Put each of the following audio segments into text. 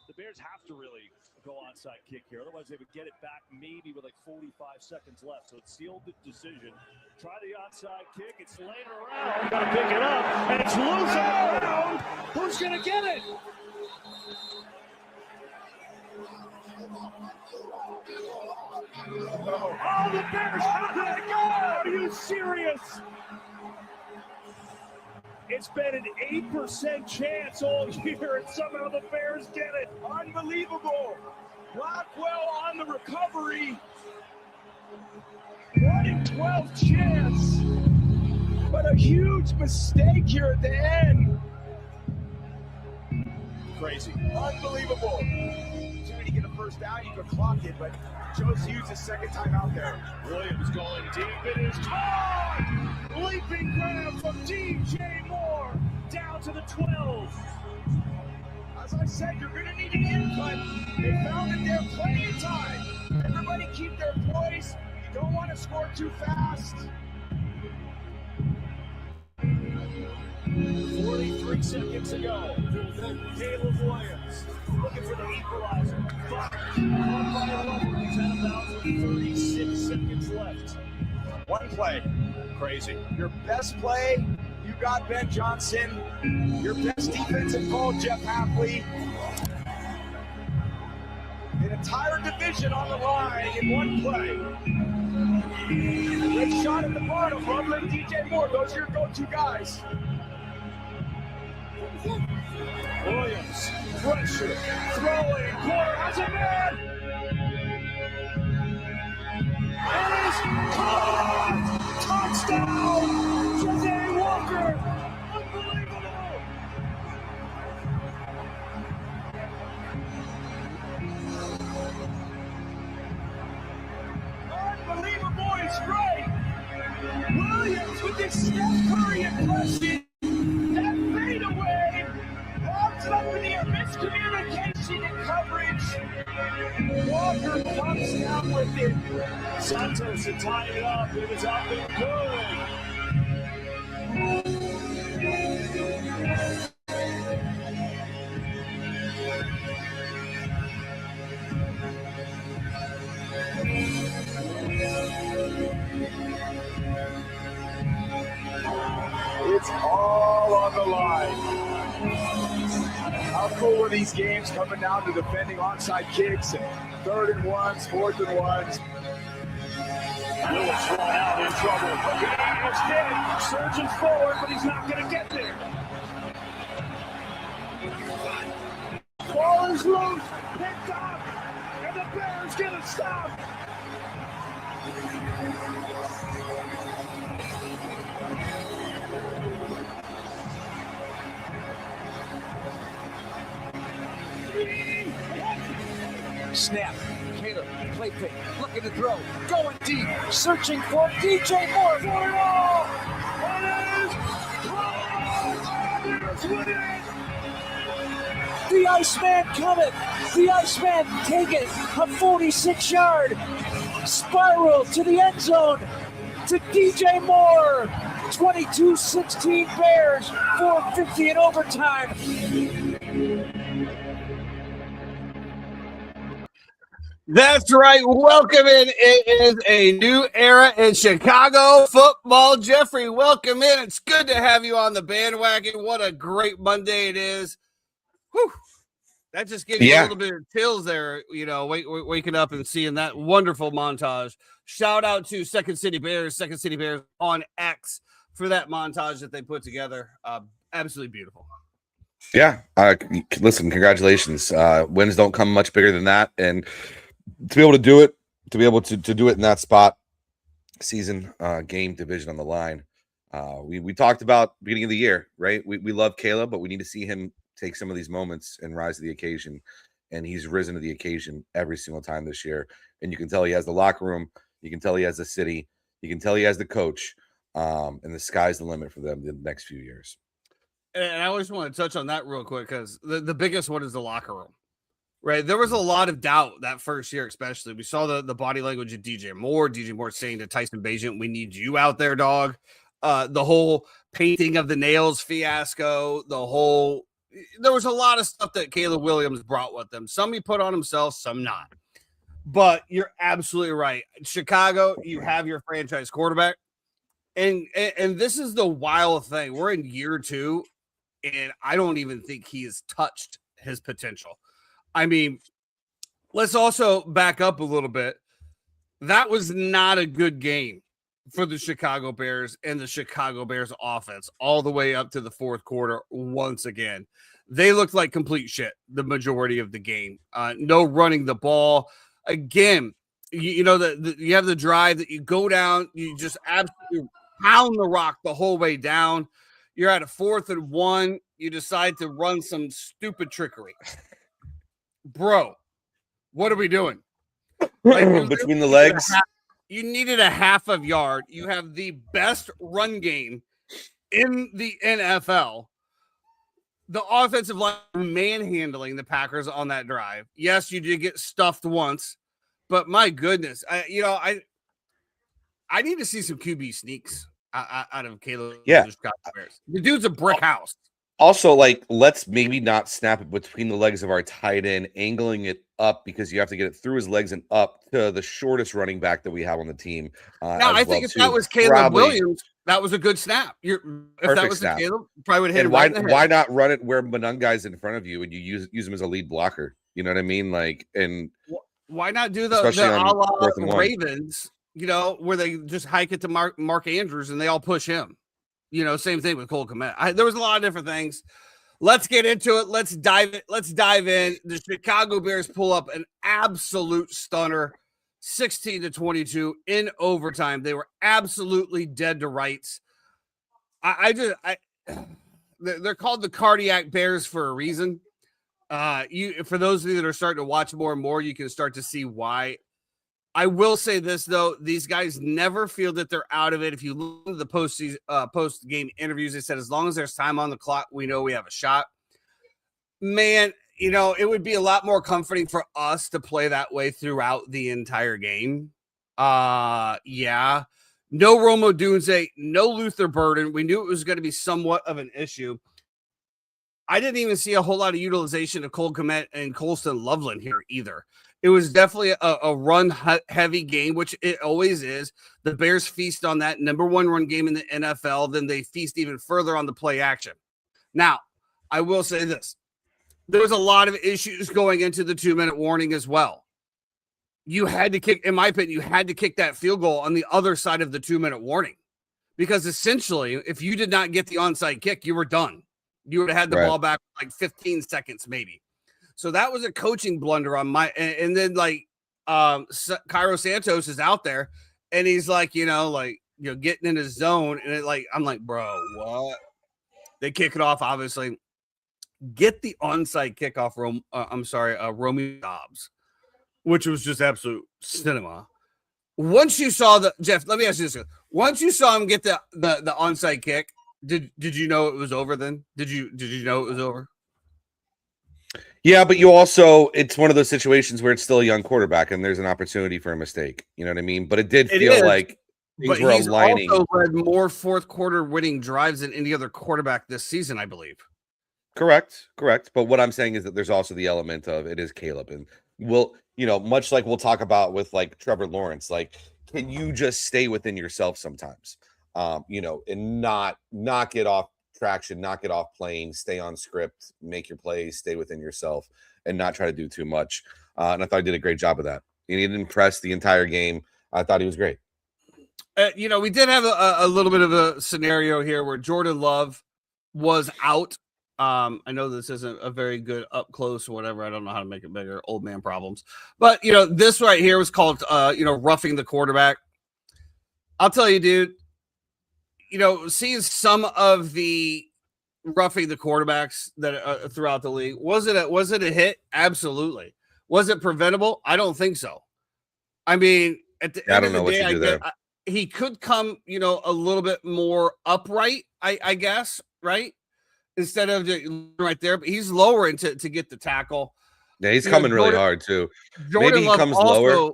The Bears have to really go onside kick here. Otherwise, they would get it back maybe with like 45 seconds left. So it's sealed the decision. Try the onside kick. It's laying around. Got to pick it up. And it's loose around. Who's going to get it? Oh, the Bears have let it go. Are you serious? It's been an 8% chance all year, and somehow the Bears get it. Unbelievable. Blackwell on the recovery. 1 in 12 chance. But a huge mistake here at the end. Crazy. Unbelievable. Trying to get a first down, you could clock it, but chose to use his second time out there. Williams going deep. It is caught. Leaping grab from DJ Moore down to the 12. As I said, you're going to need an input. They found that they're plenty of time. Everybody keep their poise. You don't want to score too fast. 43 seconds to go. Caleb Williams looking for the equalizer. But on by 11. He's at about 36 seconds left. One play. Crazy. Your best play, you got Ben Johnson. Your best defensive call, Jeff Hafley. An entire division on the line in one play. Great shot at the bottom. Butler, DJ Moore, those are your go-to guys. Williams, pressure, throwing, Porter has a man. It is caught! Touchdown! Jose Walker! Unbelievable! He's right! Williams with this Steph Curry impression! That fadeaway! Lobs it up in the air, miscommunication and coverage! Walker comes down with it! Santos to tie it up, it is up and good! It's all on the line. How cool are these games coming down to defending onside kicks and 3rd and 1s, 4th and 1s? Lewis run out in trouble. almost did it. Surging forward, but he's not going to get there. Ball is loose, picked up, and the Bears get a stop. Snap. Caleb, play pick, looking to throw, going deep, searching for DJ Moore. For it all. The Iceman coming. The Iceman taking a 46-yard spiral to the end zone to DJ Moore. 22-16 Bears, 4:50 in overtime. That's right. Welcome in. It is a new era in Chicago football. Jeffrey, welcome in. It's good to have you on the bandwagon. What a great Monday it is. Whew. That just gives you a little bit of chills there, waking up and seeing that wonderful montage. Shout out to Second City Bears on X for that montage that they put together. Absolutely beautiful. Yeah. Listen, congratulations. Wins don't come much bigger than that. And to be able to do it, to do it in that spot, season, game, division on the line. We talked about beginning of the year, right? We love Caleb, but we need to see him take some of these moments and rise to the occasion. And he's risen to the occasion every single time this year. And you can tell he has the locker room. You can tell he has the city. You can tell he has the coach. And the sky's the limit for them the next few years. And I always want to touch on that real quick because the biggest one is the locker room. Right. There was a lot of doubt that first year, especially. We saw the body language of DJ Moore saying to Tyson Bagent, we need you out there, dog. The whole painting of the nails fiasco, there was a lot of stuff that Caleb Williams brought with him. Some he put on himself, some not. But you're absolutely right. Chicago, you have your franchise quarterback. And this is the wild thing. We're in year 2, and I don't even think he has touched his potential. I mean, let's also back up a little bit. That was not a good game for the Chicago Bears and the Chicago Bears offense all the way up to the fourth quarter. Once again, they looked like complete shit the majority of the game. No running the ball. Again, you have the drive that you go down, you just absolutely pound the rock the whole way down. You're at a 4th and 1. You decide to run some stupid trickery. Bro, what are we doing? Between the legs. You needed a half of yard. You have the best run game in the NFL. The offensive line manhandling the Packers on that drive. Yes, you did get stuffed once, but my goodness, I need to see some QB sneaks out of Caleb. Yeah, the dude's a brick house. Also, let's maybe not snap it between the legs of our tight end, angling it up because you have to get it through his legs and up to the shortest running back that we have on the team. I think if that was Caleb Williams, that was a good snap. If that was Caleb, probably would hit him right in the head. Why not run it where Monungai's in front of you and you use him as a lead blocker? You know what I mean? And why not do the a la Ravens? Where they just hike it to Mark Andrews and they all push him. Same thing with Cole Kmet. There was a lot of different things. Let's get into it. Let's dive in. The Chicago Bears pull up an absolute stunner, 16-22 in overtime. They were absolutely dead to rights. They're called the Cardiac Bears for a reason. For those of you that are starting to watch more and more, you can start to see why. I will say this, though. These guys never feel that they're out of it. If you look at the post-game interviews, they said, as long as there's time on the clock, we know we have a shot. Man, it would be a lot more comforting for us to play that way throughout the entire game. Yeah. No Romo Dunze, no Luther Burden. We knew it was going to be somewhat of an issue. I didn't even see a whole lot of utilization of Cole Kmet and Colston Loveland here either. It was definitely a run-heavy game, which it always is. The Bears feast on that number 1 run game in the NFL. Then they feast even further on the play action. Now, I will say this. There was a lot of issues going into the 2-minute warning as well. You had to kick, in my opinion, that field goal on the other side of the 2-minute warning because essentially, if you did not get the onside kick, you were done. You would have had the ball back like 15 seconds, maybe. So that was a coaching blunder on my. And then like Cairo Santos is out there, and he's like, getting in his zone, and I'm like, bro, what? They kick it off, obviously. Get the onside kickoff, Romeo Dobbs, which was just absolute cinema. Once you saw Jeff, let me ask you this. Once you saw him get the onside kick, did you know it was over then? Did you know it was over? Yeah, but you also, it's one of those situations where it's still a young quarterback and there's an opportunity for a mistake. You know what I mean? But it did feel like things were aligning. Also led more fourth quarter winning drives than any other quarterback this season, I believe. Correct. But what I'm saying is that there's also the element of it is Caleb, and much like we'll talk about with like Trevor Lawrence, like, can you just stay within yourself sometimes, and not get off traction, not get off plane, stay on script, make your plays, stay within yourself, and not try to do too much. And I thought he did a great job of that. He didn't impress the entire game. I thought he was great. We did have a little bit of a scenario here where Jordan Love was out. I know this isn't a very good up close or whatever. I don't know how to make it bigger. Old man problems. But, this right here was called, roughing the quarterback. I'll tell you, dude, seeing some of the roughing the quarterbacks that throughout the league, was it a hit? Absolutely. Was it preventable? I don't think so. I mean, at the end of the day, he could come, a little bit more upright, I guess, right? Instead of right there, but he's lowering to get the tackle. Yeah, he's coming really hard too. Maybe he comes lower.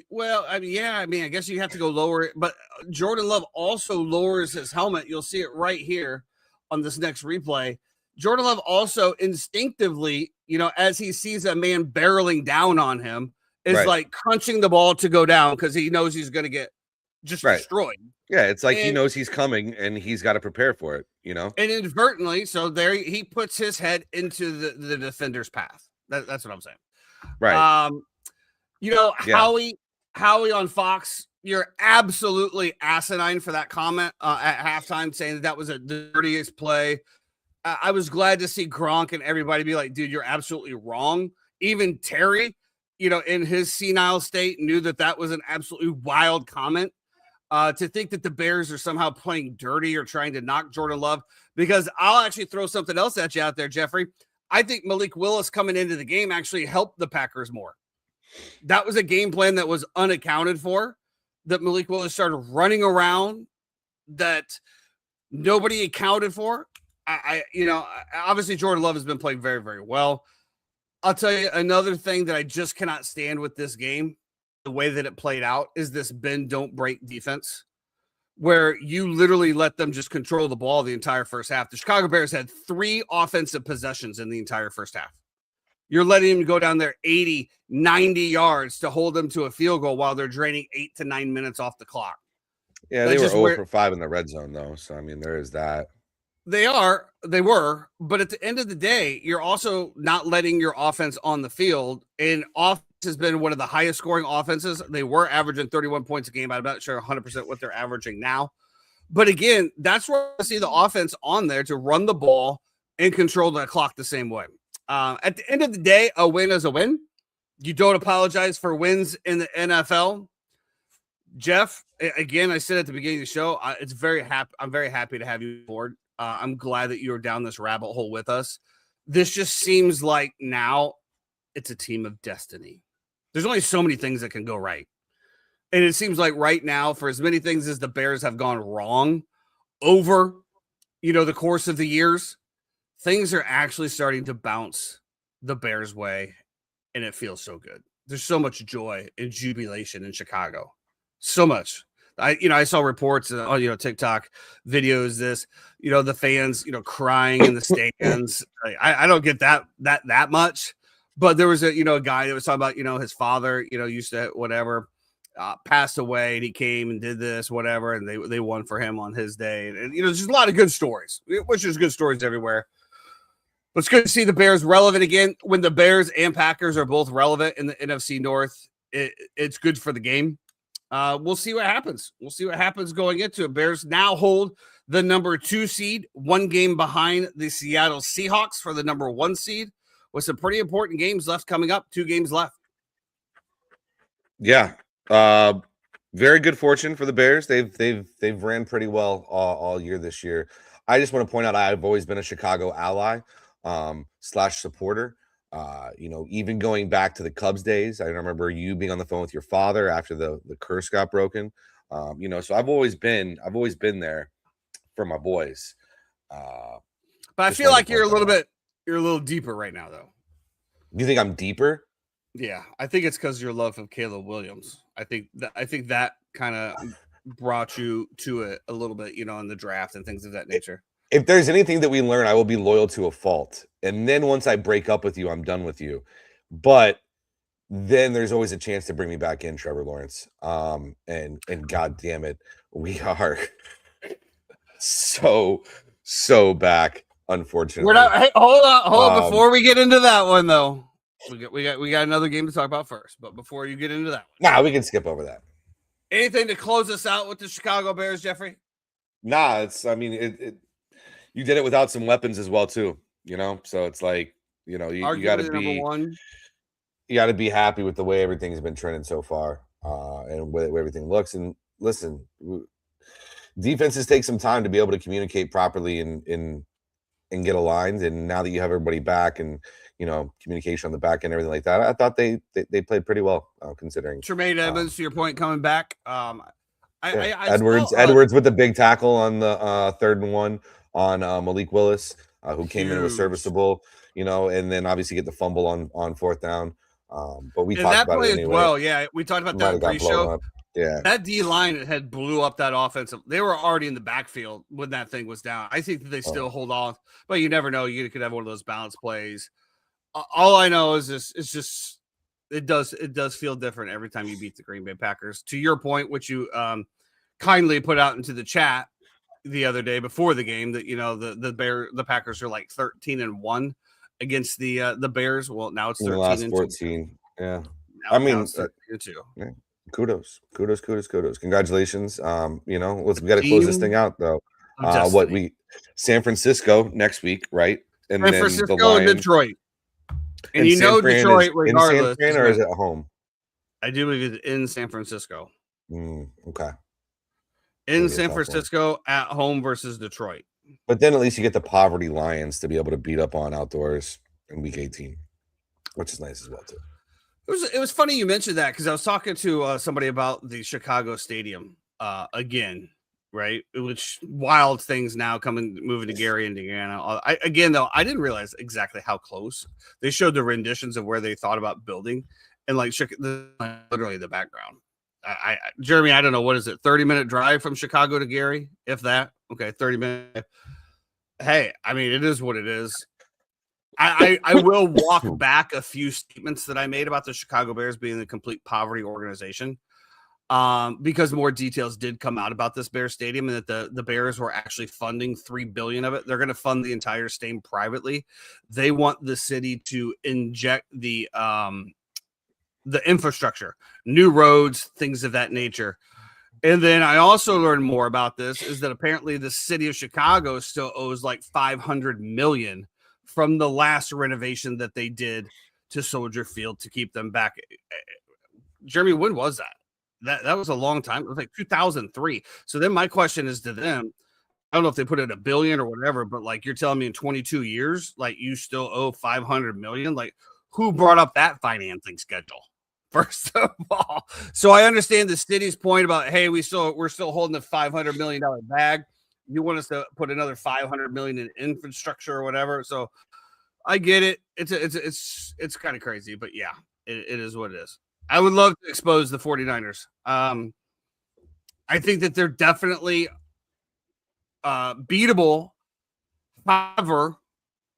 Well, I guess you have to go lower, but Jordan Love also lowers his helmet. You'll see it right here on this next replay. Jordan Love also instinctively, as he sees a man barreling down on him, is like crunching the ball to go down because he knows he's going to get just destroyed. Yeah, it's like he knows he's coming and he's got to prepare for it, And inadvertently, so there he puts his head into the defender's path. That's what I'm saying. Right. Howie on Fox, you're absolutely asinine for that comment at halftime, saying that was the dirtiest play. I was glad to see Gronk and everybody be like, dude, you're absolutely wrong. Even Terry, in his senile state, knew that was an absolutely wild comment. To think that the Bears are somehow playing dirty or trying to knock Jordan Love, because I'll actually throw something else at you out there, Jeffrey. I think Malik Willis coming into the game actually helped the Packers more. That was a game plan that was unaccounted for, that Malik Willis started running around that nobody accounted for. Obviously Jordan Love has been playing very, very well. I'll tell you another thing that I just cannot stand with this game, the way that it played out, is this bend don't break defense, where you literally let them just control the ball the entire first half. The Chicago Bears had 3 offensive possessions in the entire first half. You're letting them go down there 80, 90 yards to hold them to a field goal while they're draining 8 to 9 minutes off the clock. Yeah, they were 0 for 5 in the red zone, though. So, I mean, there is that. They were, but at the end of the day, you're also not letting your offense on the field. And offense has been one of the highest scoring offenses. They were averaging 31 points a game. I'm not sure 100% what they're averaging now. But again, that's where I see the offense on there to run the ball and control the clock the same way. At the end of the day, a win is a win. You don't apologize for wins in the NFL. Jeff, again, I said at the beginning of the show, I'm very happy to have you aboard. I'm glad that you were down this rabbit hole with us. This just seems like now it's a team of destiny. There's only so many things that can go right. And it seems like right now, for as many things as the Bears have gone wrong over, the course of the years, things are actually starting to bounce the Bears' way, and it feels so good. There's so much joy and jubilation in Chicago. So much. I saw reports on, TikTok videos, the fans, crying in the stands. I don't get that much, but there was a guy that was talking about, his father, used to whatever, passed away, and he came and did this, whatever. And they won for him on his day. And there's just a lot of good stories, which is good stories everywhere. But it's good to see the Bears relevant again. When the Bears and Packers are both relevant in the NFC North, it's good for the game. We'll see what happens. We'll see what happens going into it. Bears now hold the number 2 seed, 1 game behind the Seattle Seahawks for the number 1 seed, with some pretty important games left coming up. 2 games left. Yeah. Very good fortune for the Bears. They've ran pretty well all year this year. I just want to point out I've always been a Chicago ally / supporter. Even going back to the Cubs days, I remember you being on the phone with your father after the curse got broken. So I've always been there for my boys. But I feel like you're a little deeper right now, though. You think I'm deeper? Yeah, I think it's because your love of Caleb Williams. I think that kind of brought you to it a little bit, in the draft and things of that nature. If there's anything that we learn, I will be loyal to a fault. And then once I break up with you, I'm done with you. But then there's always a chance to bring me back in, Trevor Lawrence. And God damn it, we are so back, unfortunately. We're not. Hey, hold on. Before we get into that one, though, we got another game to talk about first. But before you get into that one, we can skip over that. Anything to close us out with the Chicago Bears, Jeffrey? You did it without some weapons as well, too. So it's like, you got to be number 1. You got to be happy with the way everything's been trending so far, and the way everything looks. And listen, defenses take some time to be able to communicate properly and get aligned. And now that you have everybody back and communication on the back end, everything like that, I thought they played pretty well, considering. Tremaine Edmonds, to your point, coming back. Edwards with the big tackle on the 3rd and 1 on Malik Willis, who came in was serviceable, and then obviously get the fumble on 4th down. But we talked about it anyway. Well, yeah, we talked about that pre-show. Yeah, that D line had blew up that offensive. They were already in the backfield when that thing was down. I think that they still hold off, but you never know. You could have one of those balance plays. All I know is it does feel different every time you beat the Green Bay Packers. To your point, which you kindly put out into the chat the other day before the game, that the Packers are like 13-1 against the Bears. Well, now it's 13-14. Yeah, now 13-2. Yeah. Kudos. Congratulations. We got to close this thing out though. San Francisco next week, right? And San Francisco and Detroit. And Detroit, regardless. In San Fran, or is it at home? I do believe it's in San Francisco. Okay. In San Francisco, at home versus Detroit. But then at least you get the Poverty Lions to be able to beat up on outdoors in Week 18, which is nice as well too. It was funny you mentioned that, because I was talking to somebody about the Chicago Stadium again, right? Which wild things now moving to Gary, Indiana. I didn't realize exactly how close. They showed the renditions of where they thought about building, and literally the background. Jeremy, I don't know, what is it? 30-minute drive from Chicago to Gary, if that. Okay, 30 minutes. Hey, I mean, it is what it is. I will walk back a few statements that I made about the Chicago Bears being a complete poverty organization, because more details did come out about this Bears stadium, and that the Bears were actually funding $3 billion of it. They're going to fund the entire stadium privately. They want the city to inject the infrastructure, new roads, things of that nature. And then I also learned more about this, is that apparently the city of Chicago still owes like $500 million from the last renovation that they did to Soldier Field to keep them back. Jeremy, when was that? That was a long time. It was like 2003. So then my question is to them, I don't know if they put it $1 billion or whatever, but like, you're telling me in 22 years, like, you still owe $500 million? Like, who brought up that financing schedule? First of all, so I understand the city's point about, hey, we're still holding the $500 million bag. You want us to put another $500 million in infrastructure or whatever. So I get it. It's kind of crazy, but yeah, it is what it is. I would love to expose the 49ers. I think that they're definitely beatable. However,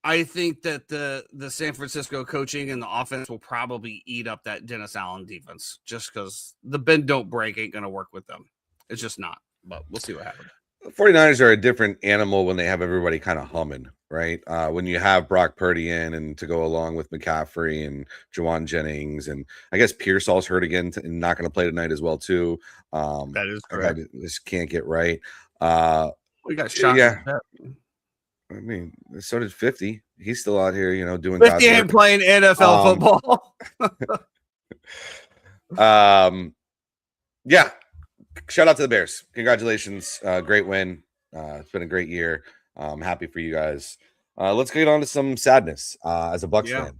I think that the San Francisco coaching and the offense will probably eat up that Dennis Allen defense, just because the bend don't break ain't going to work with them. It's just not, but we'll see what happens. The 49ers are a different animal when they have everybody kind of humming, right? When you have Brock Purdy in and to go along with McCaffrey and Jawan Jennings, and I guess Pearsall's hurt again and not going to play tonight as well too. That is I correct. just can't get right. We got shot. Yeah. I mean, so did 50. He's still out here, doing 50 ain't playing NFL football. Yeah. Shout out to the Bears. Congratulations. Great win. It's been a great year. I'm happy for you guys. Let's get on to some sadness as a Bucs fan.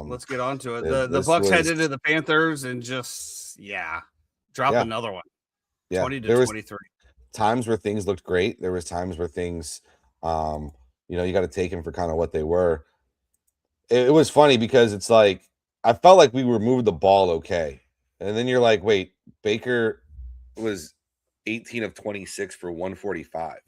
Let's get on to it. The Bucs head into the Panthers and just drop another one. 20-23. Times where things looked great. There was times where things you got to take them for kind of what they were. It was funny because it's like I felt like we were moving the ball okay. And then you're like, wait, Baker was 18 of 26 for 145.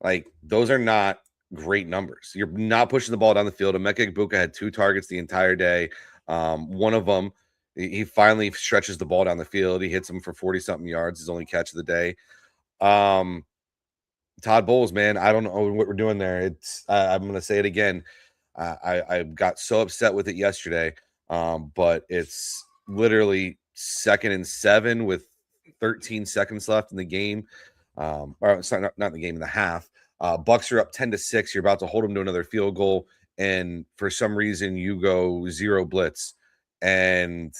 Like, those are not great numbers. You're not pushing the ball down the field. Emeka Egbuka had 2 targets the entire day. One of them, he finally stretches the ball down the field. He hits him for 40-something yards, his only catch of the day. Todd Bowles, man, I don't know what we're doing there. It's I'm going to say it again. I got so upset with it yesterday, but it's literally 2nd and 7 with 13 seconds left in the game. Or sorry, not in the game, in the half. Bucs are up 10-6. You're about to hold them to another field goal, and for some reason you go 0 blitz, and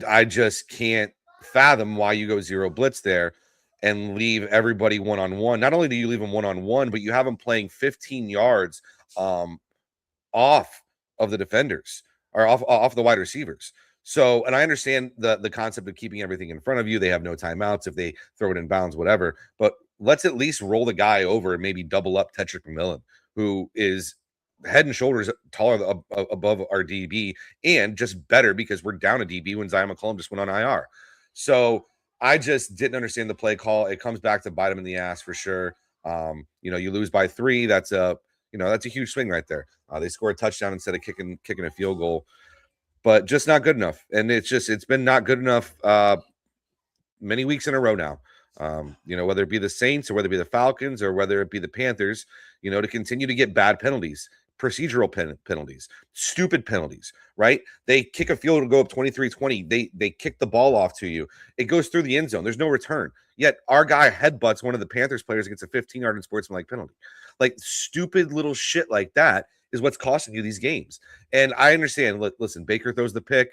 I just can't fathom why you go 0 blitz there and leave everybody one-on-one. Not only do you leave them one-on-one, but you have them playing 15 yards off of the defenders or off the wide receivers. So, and I understand the concept of keeping everything in front of you. They have no timeouts if they throw it in bounds, whatever. But let's at least roll the guy over and maybe double up Tedrick McMillan, who is head and shoulders taller above our DB and just better because we're down a DB when Zion McCollum just went on IR. So I just didn't understand the play call. It comes back to bite him in the ass for sure. You lose by 3. That's a huge swing right there. They score a touchdown instead of kicking a field goal. But just not good enough. And it's been not good enough many weeks in a row now. Whether it be the Saints or whether it be the Falcons or whether it be the Panthers, to continue to get bad penalties, procedural penalties, stupid penalties, right? They kick a field and go up 23-20. They kick the ball off to you. It goes through the end zone. There's no return. Yet our guy headbutts one of the Panthers players against a 15-yard unsportsmanlike penalty. Like, stupid little shit like that is what's costing you these games. And I understand. Listen, Baker throws the pick.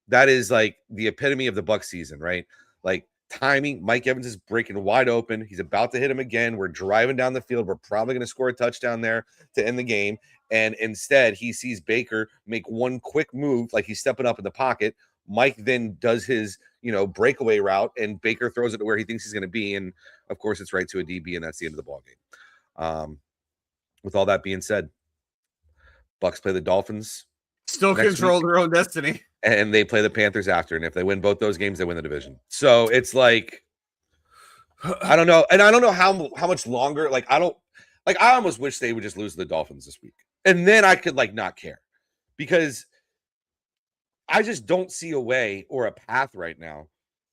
That is like the epitome of the Bucs season, right? Like, timing. Mike Evans is breaking wide open. He's about to hit him again. We're driving down the field. We're probably going to score a touchdown there to end the game. And instead, he sees Baker make one quick move, like he's stepping up in the pocket. Mike then does his, breakaway route, and Baker throws it to where he thinks he's going to be. And of course, it's right to a DB, and that's the end of the ball game. With all that being said, Bucs play the Dolphins. Still control their own destiny. And they play the Panthers after. And if they win both those games, they win the division. So it's like, I don't know. And I don't know how much longer. I almost wish they would just lose to the Dolphins this week. And then I could not care, because I just don't see a way or a path right now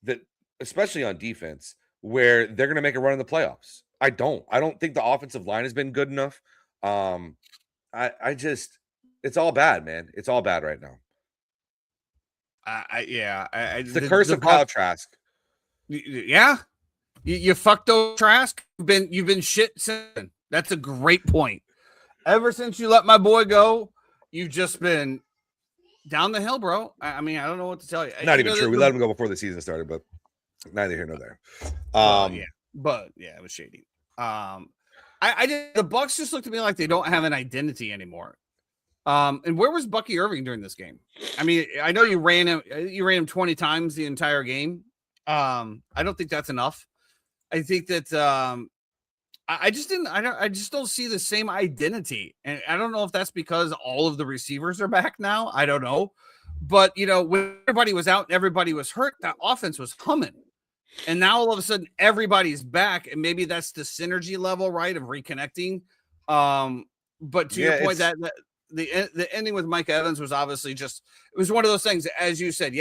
that, especially on defense, where they're going to make a run in the playoffs. I don't think the offensive line has been good enough. It's all bad, man. It's all bad right now. It's the curse of Kyle Trask. Yeah. You fucked over Trask. You've been shit since. That's a great point. Ever since you let my boy go, you've just been down the hill, bro. I mean, I don't know what to tell you. Not even true. We let him go before the season started, but neither here nor there. It was shady. The Bucs just look to me like they don't have an identity anymore. And where was Bucky Irving during this game? I mean, I know you ran him 20 times the entire game. I don't think that's enough. I think that I just don't see the same identity. And I don't know if that's because all of the receivers are back now. I don't know. But when everybody was out and everybody was hurt, that offense was humming. And now all of a sudden everybody's back, and maybe that's the synergy level, right, of reconnecting. But to your point, that the ending with Mike Evans was obviously it was one of those things, as you said.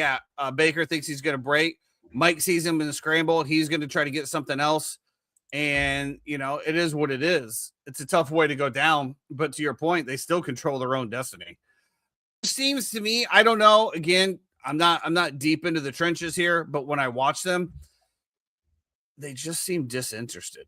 Baker thinks he's going to break. Mike sees him in the scramble. He's going to try to get something else. And, it is what it is. It's a tough way to go down. But to your point, they still control their own destiny. It seems to me, I don't know. Again, I'm not deep into the trenches here, but when I watch them, they just seem disinterested.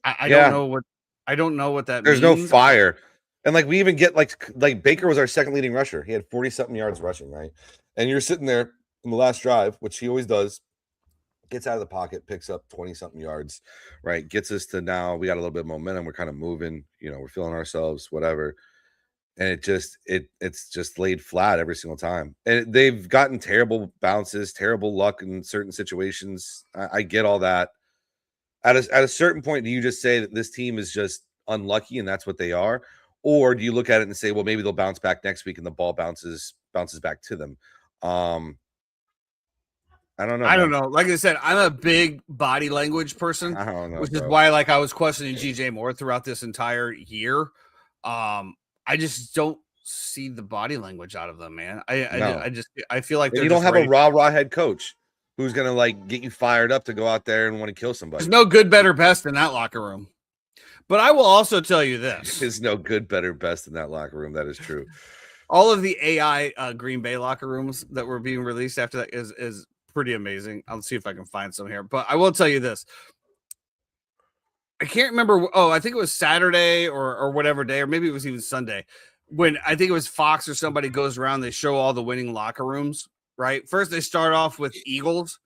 I don't know what that There's means. no fire. And we even get like Baker was our second leading rusher. He had 40-something yards rushing, right? And you're sitting there in the last drive, which he always does, gets out of the pocket, picks up 20-something yards, right? Gets us to now we got a little bit of momentum. We're kind of moving, we're feeling ourselves, whatever. And it's just laid flat every single time. And they've gotten terrible bounces, terrible luck in certain situations. I get all that. At a certain point, do you just say that this team is just unlucky and that's what they are? Or do you look at it and say, well, maybe they'll bounce back next week and the ball bounces back to them? I don't know. I don't know. Like I said, I'm a big body language person, I don't know, which bro. is why I was questioning DJ Moore throughout this entire year. I just don't see the body language out of them, man. I feel like you don't have a rah head coach who's gonna get you fired up to go out there and want to kill somebody. There's no good, better, best in that locker room. But I will also tell you this: there's no good, better, best in that locker room. That is true. All of the AI Green Bay locker rooms that were being released after that is pretty amazing. I'll see if I can find some here. But I will tell you this. I can't remember. Oh, I think it was Saturday or whatever day, or maybe it was even Sunday, when I think it was Fox or somebody goes around. They show all the winning locker rooms, right? First, they start off with Eagles.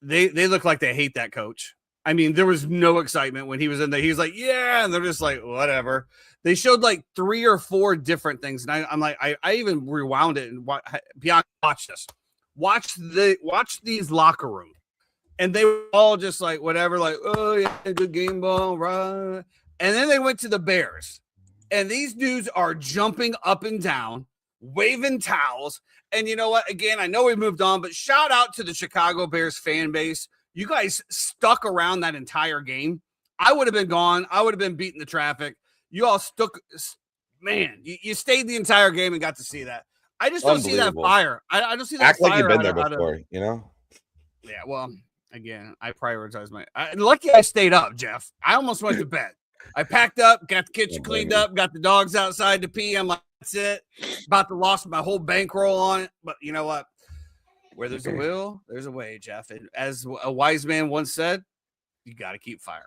They look like they hate that coach. I mean, there was no excitement when he was in there. He was like, yeah. And they're just like, whatever. They showed 3 or 4 different things. And I'm like, I even rewound it and watch this. Watch these locker rooms. And they were all just like, whatever, oh, yeah, good game ball, right? And then they went to the Bears. And these dudes are jumping up and down, waving towels. And you know what? Again, I know we moved on, but shout out to the Chicago Bears fan base. You guys stuck around that entire game. I would have been gone. I would have been beating the traffic. You all stuck. Man, you stayed the entire game and got to see that. I just don't see that fire. I don't see that fire. Act like you've been there before, Yeah, well, again, I prioritize lucky I stayed up, Jeff. I almost went to bed. I packed up, got the kitchen cleaned up, got the dogs outside to pee. I'm like, that's it. About to lost my whole bankroll on it. But you know what? Where there's a will, there's a way, Jeff. And as a wise man once said, you got to keep firing.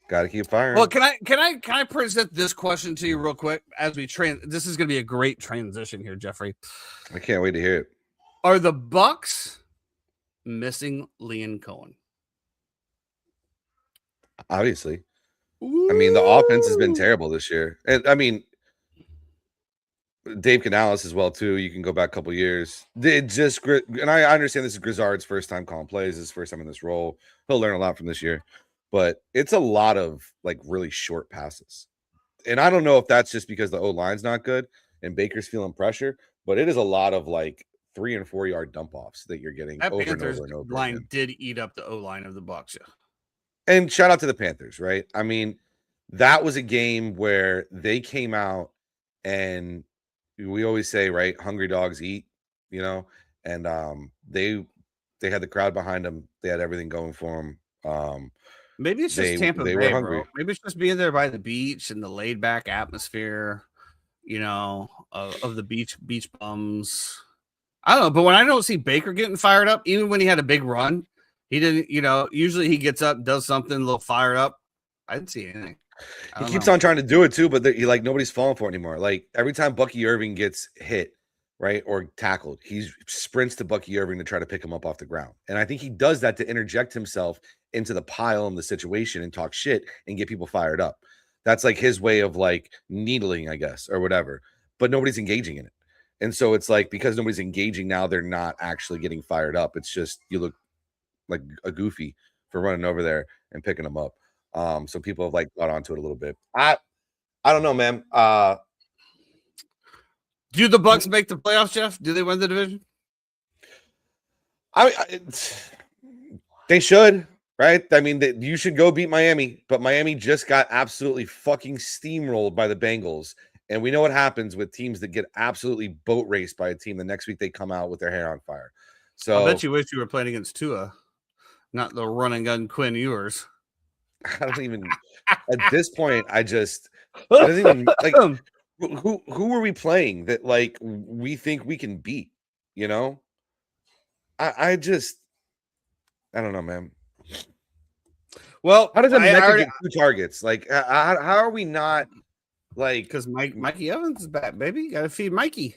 Got to keep firing. Well, can I present this question to you real quick as we this is going to be a great transition here, Jeffrey. I can't wait to hear it. Are the Bucks missing Liam Cohen? Obviously. Ooh. I mean, the offense has been terrible this year. And I mean, Dave Canales as well, too. You can go back a couple years. And I understand this is Grizzard's first time calling plays, his first time in this role. He'll learn a lot from this year. But it's a lot of really short passes. And I don't know if that's just because the O-line's not good and Baker's feeling pressure, but it is a lot of 3 and 4 yard dump offs that you're getting that over Panthers and over and over. Line again. did eat up the O-line of the Bucks. Yeah. And shout out to the Panthers, right? I mean, that was a game where they came out and we always say, right, hungry dogs eat, and they had the crowd behind them. They had everything going for them. Maybe it's just Tampa Bay, were hungry. Bro. Maybe it's just being there by the beach and the laid back atmosphere, of the beach bums. I don't know, but when I don't see Baker getting fired up, even when he had a big run, he didn't, usually he gets up, does something a little fired up. I didn't see anything. He keeps on trying to do it too, but nobody's falling for it anymore. Every time Bucky Irving gets hit, right, or tackled, he sprints to Bucky Irving to try to pick him up off the ground. And I think he does that to interject himself into the pile in the situation and talk shit and get people fired up. That's his way of needling, I guess, or whatever. But nobody's engaging in it. And so it's because nobody's engaging now, they're not actually getting fired up. It's just you look like a goofy for running over there and picking them up. So people have got onto it a little bit. I don't know, man. Do the Bucks make the playoffs, Jeff? Do they win the division? They should, right? I mean, you should go beat Miami, but Miami just got absolutely fucking steamrolled by the Bengals. And we know what happens with teams that get absolutely boat raced by a team. The next week they come out with their hair on fire. So I bet you wish you were playing against Tua, not the run and gun Quinn Ewers. I don't even at this point. I don't even like who are we playing that like we think we can beat? You know, I don't know, man. Well, How does a Mecca already, get 2 targets? Like, how are we not like? because Mikey Evans is back, baby. You got to feed Mikey.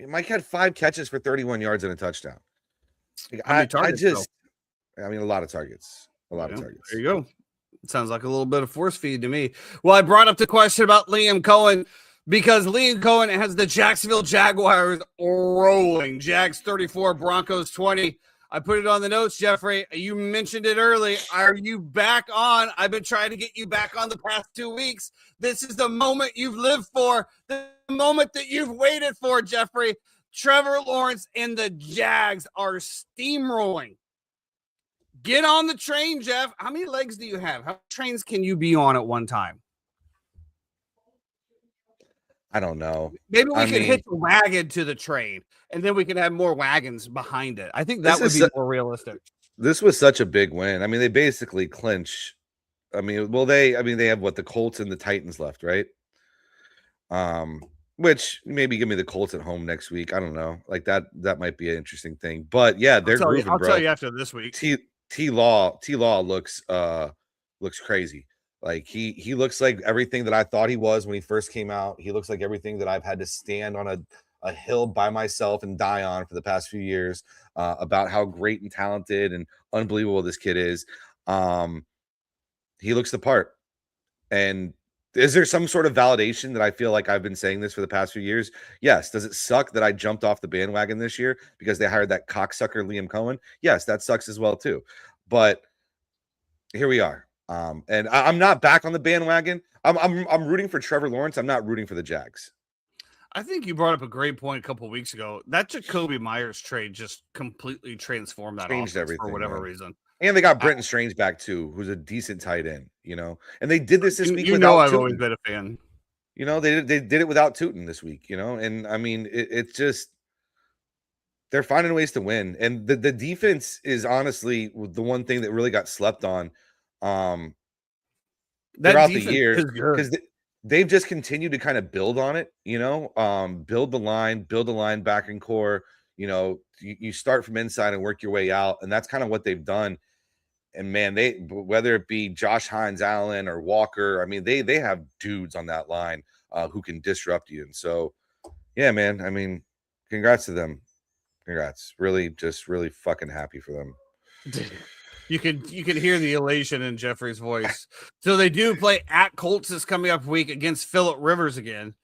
Mike had 5 catches for 31 yards and a touchdown. Like, How many targets, I mean, a lot of targets. A lot of targets. There you go. It sounds like a little bit of force feed to me. Well, I brought up the question about Liam Cohen because Liam Cohen has the Jacksonville Jaguars rolling. Jags 34, Broncos 20. I put it on the notes, Jeffrey. You mentioned it early. Are you back on? I've been trying to get you back on the past 2 weeks. This is the moment you've lived for, the moment that you've waited for, Jeffrey. Trevor Lawrence and the Jags are steamrolling. Get on the train, Jeff. How many legs do you have? How many trains can you be on at one time? I don't know. Maybe we could hitch a wagon to the train, and then we can have more wagons behind it. I think that would be more realistic. This was such a big win. I mean, they basically clinch. I mean, they have what, the Colts and the Titans left, right? Which maybe give me the Colts at home next week. I don't know. Like that might be an interesting thing. But yeah, they're grooving, I'll bro. tell you after this week. T Law looks crazy. Like he looks like everything that I thought he was when he first came out. He looks like everything that I've had to stand on a hill by myself and die on for the past few years about how great and talented and unbelievable this kid is. He looks the part. And is there some sort of validation that I feel like I've been saying this for the past few years? Yes. Does it suck that I jumped off the bandwagon this year because they hired that cocksucker Liam Cohen? Yes, that sucks as well too. But here we are. And I'm not back on the bandwagon. I'm rooting for Trevor Lawrence. I'm not rooting for the Jags. I think you brought up a great point a couple of weeks ago. That Jacoby Myers trade just completely transformed that offense everything for whatever reason. And they got Brenton Strange back too, who's a decent tight end, you know. And they did this week. You know, I've always been a fan. You know, they did it without Tootin this week, you know. And I mean, it's just they're finding ways to win. And the defense is honestly the one thing that really got slept on throughout the year, because they've just continued to kind of build on it, you know, build the linebacking core. You know, you start from inside and work your way out, and that's kind of what they've done. And man, whether it be Josh Hines Allen or Walker, I mean, they have dudes on that line who can disrupt you. And so, yeah, man, I mean, congrats to them. Congrats. Really fucking happy for them. You can hear the elation in Jeffrey's voice. So they do play at Colts this coming up week against Phillip Rivers again.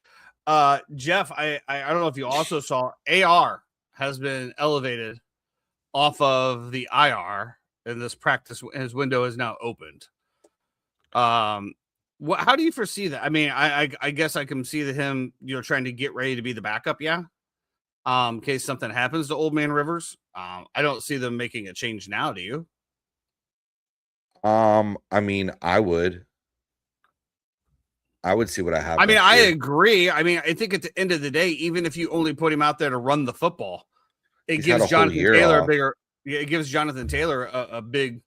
Jeff, I don't know if you also saw AR has been elevated off of the IR in this practice. His window is now opened. How do you foresee that? I mean, I guess I can see him, you know, trying to get ready to be the backup. Yeah. In case something happens to old man Rivers. I don't see them making a change now. Do you? I mean, I would see what I have. I mean, I agree. I mean, I think at the end of the day, even if you only put him out there to run the football, it gives Jonathan Taylor a big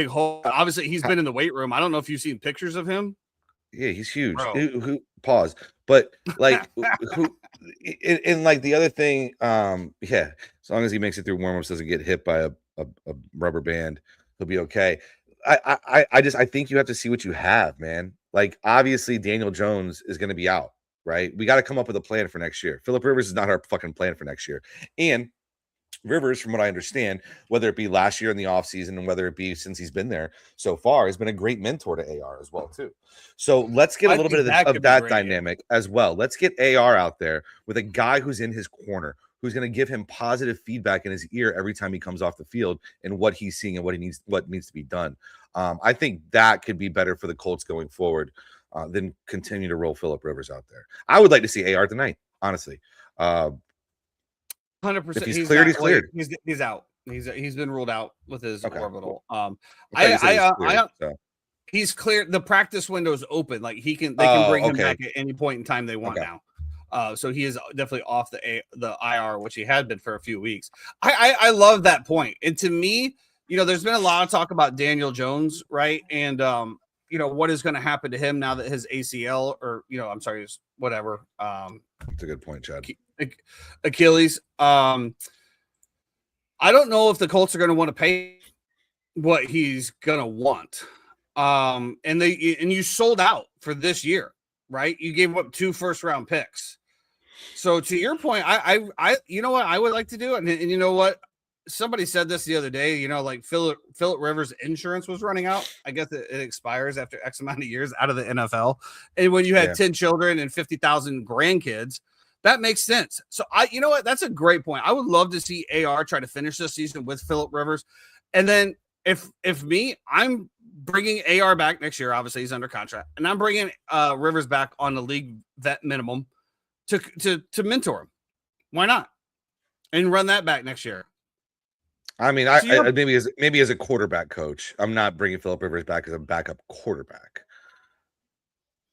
hole. Obviously, he's been in the weight room. I don't know if you've seen pictures of him. Yeah, he's huge. Who pause. But like and like the other thing, yeah, as long as he makes it through warmups, doesn't get hit by a rubber band, he'll be okay. I think you have to see what you have, man. Like, obviously, Daniel Jones is going to be out, right? We got to come up with a plan for next year. Phillip Rivers is not our fucking plan for next year. And Rivers, from what I understand, whether it be last year in the offseason and whether it be since he's been there so far, has been a great mentor to AR as well, too. So let's get a little bit of that dynamic as well. Let's get AR out there with a guy who's in his corner, who's going to give him positive feedback in his ear every time he comes off the field and what he's seeing and what needs to be done. I think that could be better for the Colts going forward than continue to roll Phillip Rivers out there. I would like to see AR tonight, honestly. 100%. If he's cleared, he's cleared. He's out. He's been ruled out with his orbital. He's cleared. The practice window is open. Like they can bring him back at any point in time they want now. So he is definitely off the IR, which he had been for a few weeks. I love that point. And to me, there's been a lot of talk about Daniel Jones, right? And what is going to happen to him now that his ACL or I'm sorry, whatever. That's a good point, Chad. Achilles. I don't know if the Colts are going to want to pay what he's going to want. And you sold out for this year, right? You gave up 2 first-round picks. So to your point, I you know what I would like to do, and you know what? Somebody said this the other day, like Phillip Rivers' insurance was running out. I guess it expires after X amount of years out of the NFL. And when you had 10 children and 50,000 grandkids, that makes sense. So you know what? That's a great point. I would love to see AR try to finish this season with Phillip Rivers. And then if I'm bringing AR back next year, obviously he's under contract, and I'm bringing Rivers back on the league vet minimum to mentor him. Why not? And run that back next year. I mean, maybe as a quarterback coach, I'm not bringing Phillip Rivers back as a backup quarterback.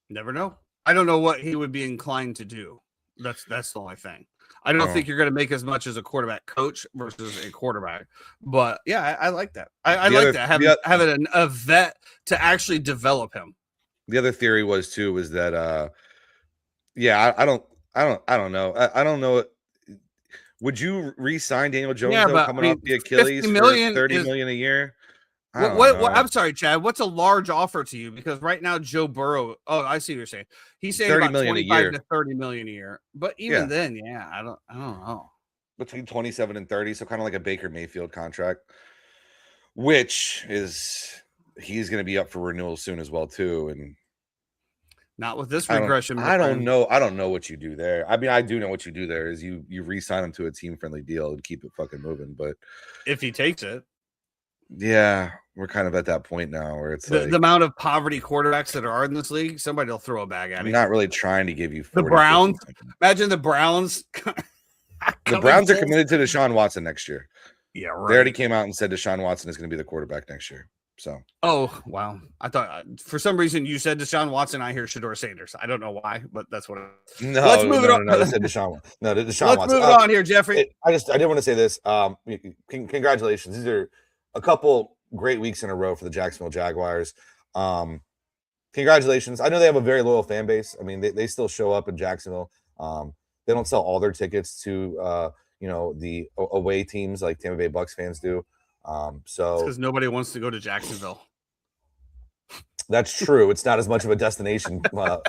Never know. I don't know what he would be inclined to do. That's the only thing. I don't think you're going to make as much as a quarterback coach versus a quarterback. But yeah, I like that. I like that having a vet to actually develop him. The other theory was that I don't know. I don't know. Would you re-sign Daniel Jones coming off the Achilles for $30 million a year? What I'm sorry, Chad. What's a large offer to you? Because right now, Joe Burrow. Oh, I see what you're saying. He's saying about 25 to 30 million a year. But even then, I don't know. Between 27 and 30, so kind of like a Baker Mayfield contract, which he's going to be up for renewal soon as well too. And not with this regression. I don't know. I don't know what you do there. I mean, I do know what you do there is you re-sign him to a team-friendly deal and keep it fucking moving. But if he takes it, yeah, we're kind of at that point now where it's the amount of poverty quarterbacks that are in this league, somebody will throw a bag at him. I'm not really trying to give you 40, the Browns. 50. Imagine the Browns. The Browns are committed to Deshaun Watson next year. Yeah, right. They already came out and said Deshaun Watson is going to be the quarterback next year. So, oh wow! I thought for some reason you said Deshaun Watson. I hear Shedeur Sanders. I don't know why, but that's what. Let's move it on. No, I said Deshaun. No, Deshaun Watson. Let's move it on here, Jeffrey. I did want to say this. Congratulations. These are a couple great weeks in a row for the Jacksonville Jaguars. Congratulations. I know they have a very loyal fan base. I mean, they still show up in Jacksonville. They don't sell all their tickets to the away teams like Tampa Bay Bucks fans do. So because nobody wants to go to Jacksonville. That's true. It's not as much of a destination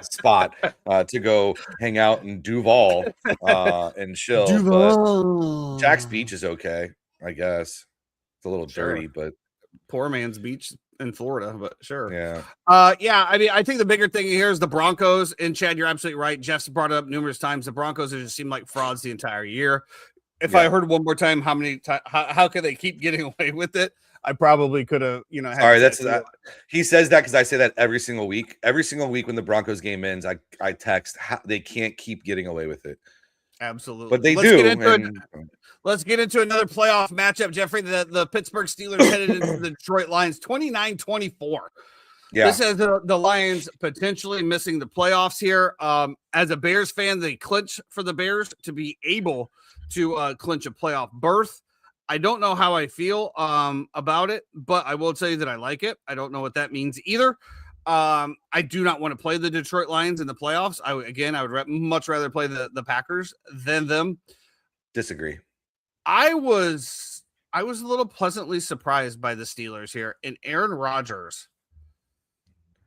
spot to go hang out in Duval and chill. But Jack's Beach is okay, I guess. It's a little dirty, but poor man's beach in Florida, but sure. Yeah. I mean, I think the bigger thing here is the Broncos. And Chad, you're absolutely right. Jeff's brought it up numerous times. The Broncos have just seemed like frauds the entire year. If I heard one more time, how could they keep getting away with it? I probably could have, All right, that's that. He says that because I say that every single week. Every single week when the Broncos game ends, I text how they can't keep getting away with it. Absolutely, but they do. Let's get into another playoff matchup, Jeffrey. The Pittsburgh Steelers headed into the Detroit Lions 29-24. Yeah. This has the Lions potentially missing the playoffs here. As a Bears fan, they clinch for the Bears to be able to clinch a playoff berth. I don't know how I feel about it, but I will tell you that I like it. I don't know what that means either. I do not want to play the Detroit Lions in the playoffs. I would much rather play the Packers than them. Disagree. I was a little pleasantly surprised by the Steelers here, and Aaron Rodgers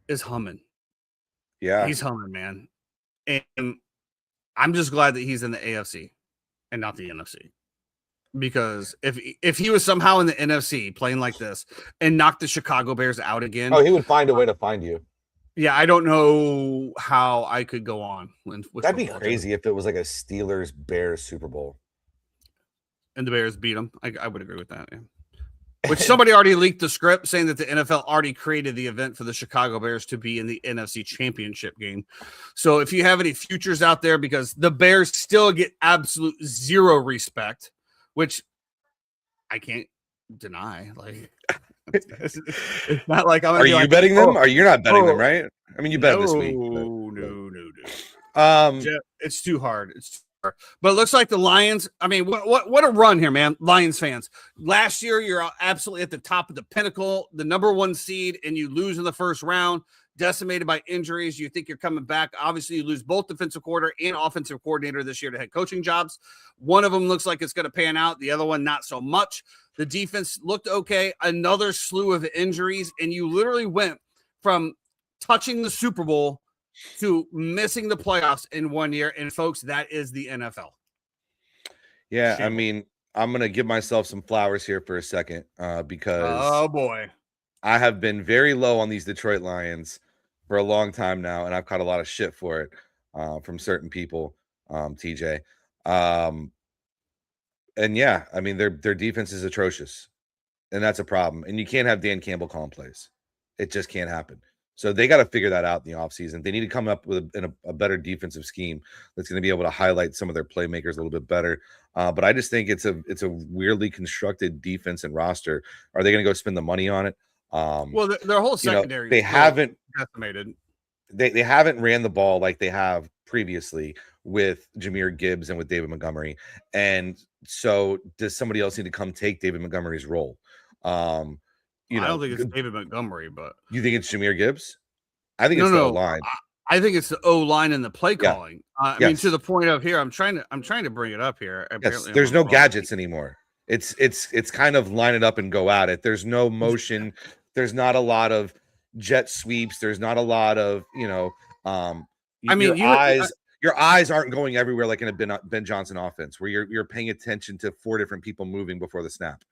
is humming. Yeah, he's humming, man. And I'm just glad that he's in the AFC and not the NFC. Because if he was somehow in the NFC playing like this and knocked the Chicago Bears out again, he would find a way to find you. Yeah, I don't know how I could go on. That'd be crazy if it was like a Steelers Bears Super Bowl, and the Bears beat them. I would agree with that. Yeah. Which somebody already leaked the script saying that the NFL already created the event for the Chicago Bears to be in the NFC Championship game. So if you have any futures out there, because the Bears still get absolute zero respect, which I can't deny. Like, it's not like I'm. Are you betting them? Or you're not betting them, right? I mean, you bet this week. No. Jeff, it's too hard. It's But it looks like the Lions, I mean, what a run here, man. Lions fans. Last year, you're absolutely at the top of the pinnacle, the number 1 seed, and you lose in the first round, decimated by injuries. You think you're coming back. Obviously, you lose both defensive coordinator and offensive coordinator this year to head coaching jobs. One of them looks like it's going to pan out. The other one, not so much. The defense looked okay. Another slew of injuries, and you literally went from touching the Super Bowl to missing the playoffs in 1 year. And folks, that is the NFL. Yeah, I mean, I'm going to give myself some flowers here for a second because oh boy, I have been very low on these Detroit Lions for a long time now, and I've caught a lot of shit for it from certain people, TJ. And yeah, I mean, their defense is atrocious, and that's a problem. And you can't have Dan Campball calling plays. It just can't happen. So they got to figure that out in the offseason. They need to come up with a better defensive scheme that's going to be able to highlight some of their playmakers a little bit better. But I just think it's a weirdly constructed defense and roster. Are they going to go spend the money on it? Well, their whole secondary, they haven't decimated. They haven't ran the ball like they have previously with Jahmyr Gibbs and with David Montgomery. And so does somebody else need to come take David Montgomery's role? I don't think it's David Montgomery, but you think it's Jahmyr Gibbs? I think it's the O-line. I think it's the O-line and the play calling. Yeah. I mean, to the point of here, I'm trying to bring it up here. Yes, there's no gadgets anymore. It's kind of line it up and go at it. There's no motion. There's not a lot of jet sweeps. There's not a lot of your eyes aren't going everywhere like in a Ben Johnson offense where you're paying attention to 4 different people moving before the snap.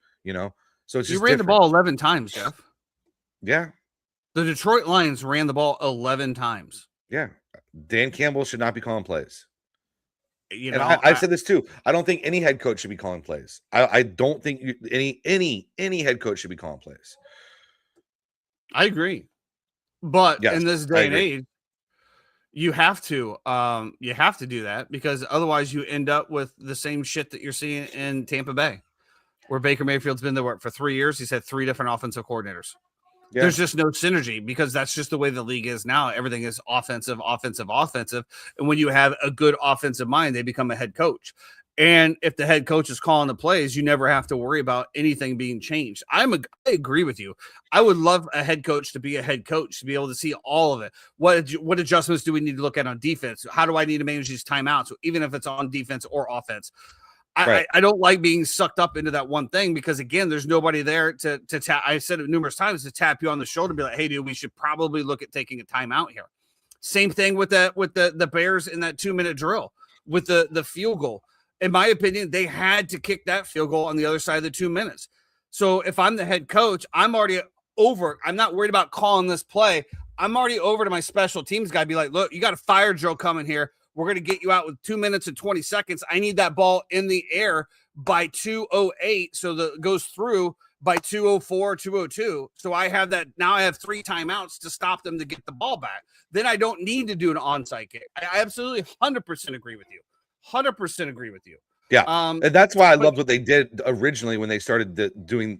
So it's just you ran the ball 11 times, Jeff. Yeah. The Detroit Lions ran the ball 11 times. Yeah. Dan Campbell should not be calling plays. I've said this too. I don't think any head coach should be calling plays. I don't think any head coach should be calling plays. I agree. But yes, in this day and age, you have to do that because otherwise you end up with the same shit that you're seeing in Tampa Bay, where Baker Mayfield's been there for 3 years. He's had 3 different offensive coordinators. Yeah. There's just no synergy because that's just the way the league is now. Everything is offensive. And when you have a good offensive mind, they become a head coach. And if the head coach is calling the plays, you never have to worry about anything being changed. I agree with you. I would love a head coach to be a head coach, to be able to see all of it. What adjustments do we need to look at on defense? How do I need to manage these timeouts, even if it's on defense or offense? Right. I don't like being sucked up into that one thing because, again, there's nobody there to tap. I said it numerous times, to tap you on the shoulder and be like, hey, dude, we should probably look at taking a timeout here. Same thing with the Bears in that 2-minute drill with the field goal. In my opinion, they had to kick that field goal on the other side of the 2 minutes. So if I'm the head coach, I'm already over. I'm not worried about calling this play. I'm already over to my special teams guy. Be like, look, you got a fire drill coming here. We're going to get you out with 2 minutes and 20 seconds. I need that ball in the air by 2:08. So that it goes through by 2:04, 2:02. So I have that. Now I have 3 timeouts to stop them to get the ball back. Then I don't need to do an onside kick. I absolutely 100% agree with you. 100% agree with you. Yeah. And that's why I loved what they did originally when they started doing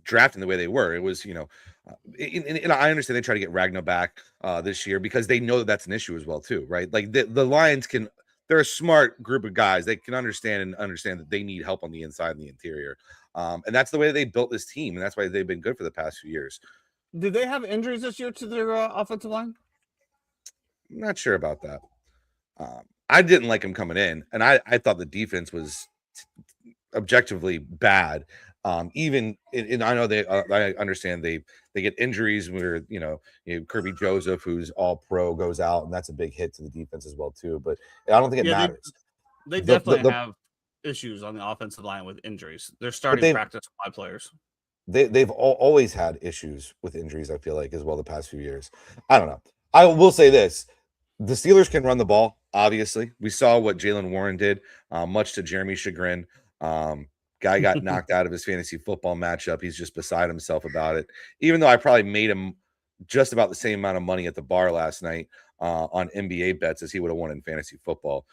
drafting the way they were. It was, and I understand they try to get Ragnar back this year because they know that that's an issue as well, too. Right. Like the Lions they're a smart group of guys. They can understand that they need help on the inside and the interior. And that's the way they built this team. And that's why they've been good for the past few years. Did they have injuries this year to their offensive line? I'm not sure about that. I didn't like him coming in, and I thought the defense was objectively bad. Even and I know I understand they get injuries where Kirby Joseph, who's all pro, goes out, and that's a big hit to the defense as well too. But I don't think it matters. They definitely have issues on the offensive line with injuries. They're starting practice squad players. They've always had issues with injuries. I feel like as well the past few years. I don't know. I will say this. The Steelers can run the ball, obviously. We saw what Jaylen Warren did, much to Jeremy's chagrin. Guy got knocked out of his fantasy football matchup. He's just beside himself about it. Even though I probably made him just about the same amount of money at the bar last night on NBA bets as he would have won in fantasy football.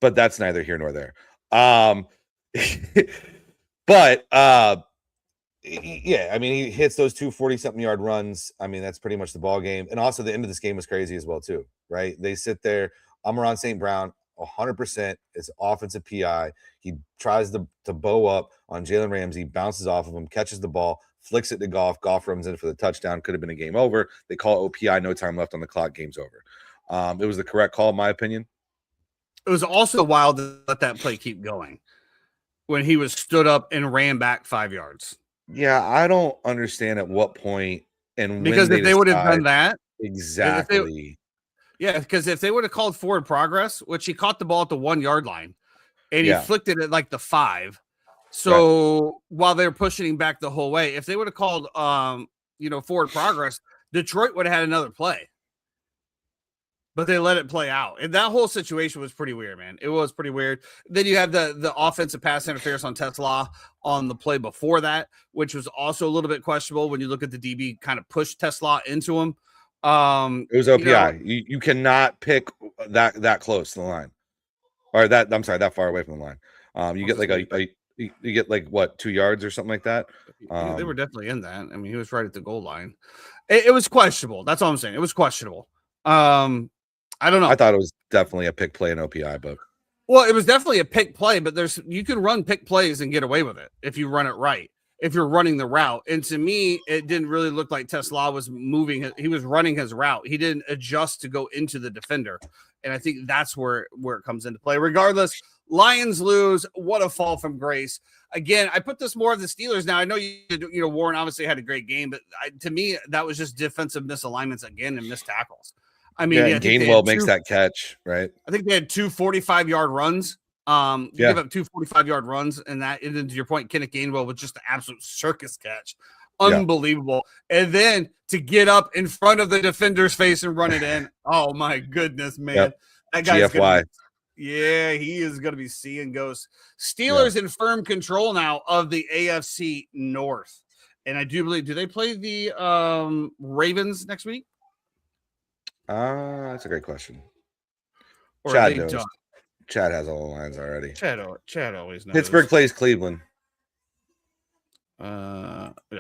But that's neither here nor there. Yeah, I mean, he hits those 2 40-something yard runs. I mean, that's pretty much the ball game. And also the end of this game was crazy as well, too, right? They sit there. Amon-Ra St. Brown, 100%. It's offensive PI. He tries to bow up on Jalen Ramsey, bounces off of him, catches the ball, flicks it to Goff. Goff runs in for the touchdown. Could have been a game over. They call it OPI. No time left on the clock. Game's over. It was the correct call, in my opinion. It was also wild to let that play keep going when he was stood up and ran back 5 yards. Yeah, I don't understand at what point and because when if they would have done that, exactly. Because if they would have called forward progress, which he caught the ball at the 1 yard line, and he flicked it at like the 5. So while they were pushing him back the whole way, if they would have called forward progress, Detroit would have had another play. But they let it play out. And that whole situation was pretty weird, man. It was pretty weird. Then you have the offensive pass interference on Tesla on the play before that, which was also a little bit questionable when you look at the DB kind of push Tesla into him. It was OPI. You cannot pick that close to the line. Or that far away from the line. You get like you get like what, 2 yards or something like that. They were definitely in that. I mean, he was right at the goal line. It was questionable. That's all I'm saying. It was questionable. I don't know. I thought it was definitely a pick play in OPI, but it was definitely a pick play, but you can run pick plays and get away with it if you run it right. If you're running the route. And to me, it didn't really look like Tesla was moving. He was running his route. He didn't adjust to go into the defender. And I think that's where it comes into play. Regardless, Lions lose. What a fall from grace. Again, I put this more of the Steelers. Now, I know Warren obviously had a great game, but to me, that was just defensive misalignments again and missed tackles. I mean, Gainwell makes that catch, right? I think they had 2 45-yard runs. Give up 2 45-yard runs, and to your point, Kenneth Gainwell was just an absolute circus catch. Unbelievable. Yeah. And then to get up in front of the defender's face and run it in. Oh, my goodness, man. Yep. That guy's GFY. He is going to be seeing ghosts. Steelers in firm control now of the AFC North. And I do believe, do they play the Ravens next week? That's a great question. Or Chad knows. Chad has all the lines already. Chad always knows. Pittsburgh plays Cleveland.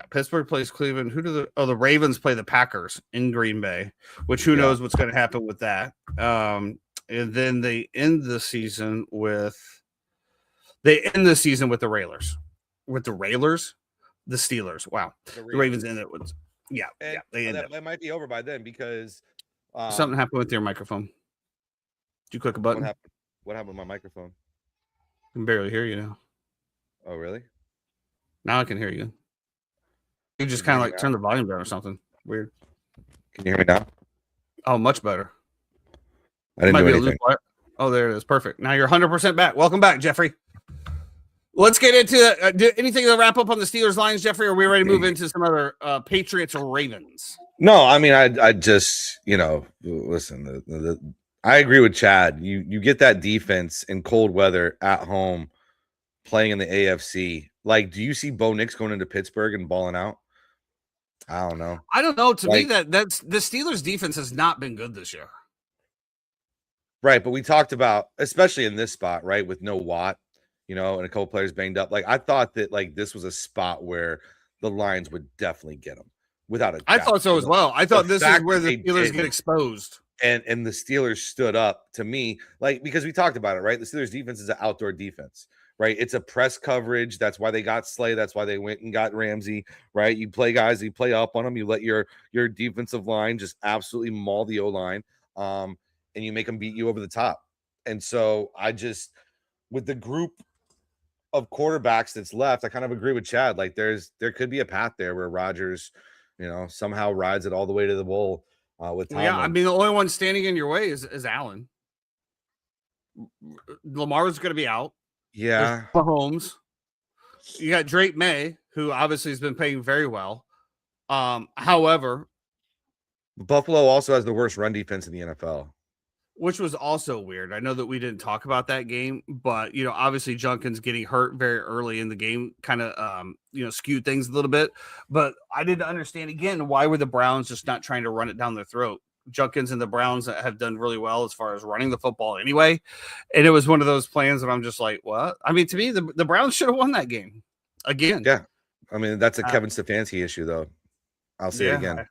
Pittsburgh plays Cleveland. The Ravens play the Packers in Green Bay, which who knows what's going to happen with that. And then they end the season with the Railers. With the Railers? The Steelers. Wow. The Ravens end it with they end it. It might be over by then because something happened with your microphone. Did you click a button? What happened with my microphone? I can barely hear you now. Oh, really? Now I can hear you. You just kind of like turn the volume down or something. Weird. Can you hear me now? Oh, much better. I didn't do anything. Oh, there it is. Perfect. Now you're 100% back. Welcome back, Jeffrey. Let's get into anything to wrap up on the Steelers lines, Jeffrey, or are we ready to move into some other Patriots or Ravens? No, I mean, I just, listen, I agree with Chad. You get that defense in cold weather at home playing in the AFC. Like, do you see Bo Nix going into Pittsburgh and balling out? I don't know. To me, that's the Steelers defense has not been good this year. Right, but we talked about, especially in this spot, right, with no Watt, and a couple players banged up. Like, I thought that this was a spot where the Lions would definitely get them without a doubt. I thought so as well. I thought this is where the Steelers get exposed. And the Steelers stood up to me, because we talked about it, right? The Steelers defense is an outdoor defense, right? It's a press coverage. That's why they got Slay. That's why they went and got Ramsey, right? You play guys, you play up on them. You let your defensive line just absolutely maul the O-line, and you make them beat you over the top. And so with the group of quarterbacks that's left, I kind of agree with Chad. Like there could be a path there where Rodgers, somehow rides it all the way to the bowl. With Tomlin. Yeah, I mean the only one standing in your way is Allen. Lamar's going to be out. Yeah, there's Mahomes. You got Drake May, who obviously has been playing very well. However, Buffalo also has the worst run defense in the NFL, which was also weird. I know that we didn't talk about that game, but obviously Junkins getting hurt very early in the game kind of skewed things a little bit. But I didn't understand again, why were the Browns just not trying to run it down their throat? Junkins and the Browns have done really well as far as running the football anyway. And it was one of those plans that I'm just like, what? I mean, to me, the Browns should have won that game again. Yeah. I mean, that's a Kevin Stefanski issue though. I'll say it again.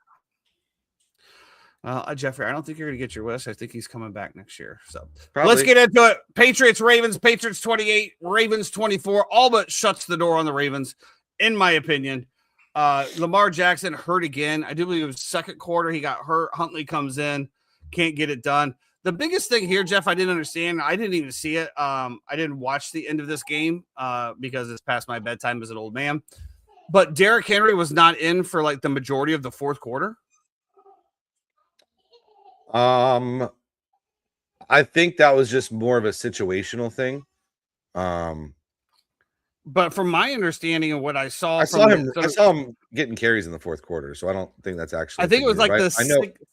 Jeffrey, I don't think you're going to get your wish. I think he's coming back next year. So Probably. let's get into it. Patriots, Ravens, Patriots 28, Ravens 24. All but shuts the door on the Ravens, in my opinion. Lamar Jackson hurt again. I do believe it was second quarter. He got hurt. Huntley comes in, can't get it done. The biggest thing here, Jeff, I didn't understand. I didn't even see it. I didn't watch the end of this game because it's past my bedtime as an old man. But Derrick Henry was not in for like the majority of the fourth quarter. I think that was just more of a situational thing. But from my understanding of what I saw, I saw him getting carries in the fourth quarter, so I don't think that's actually. I think it was like right?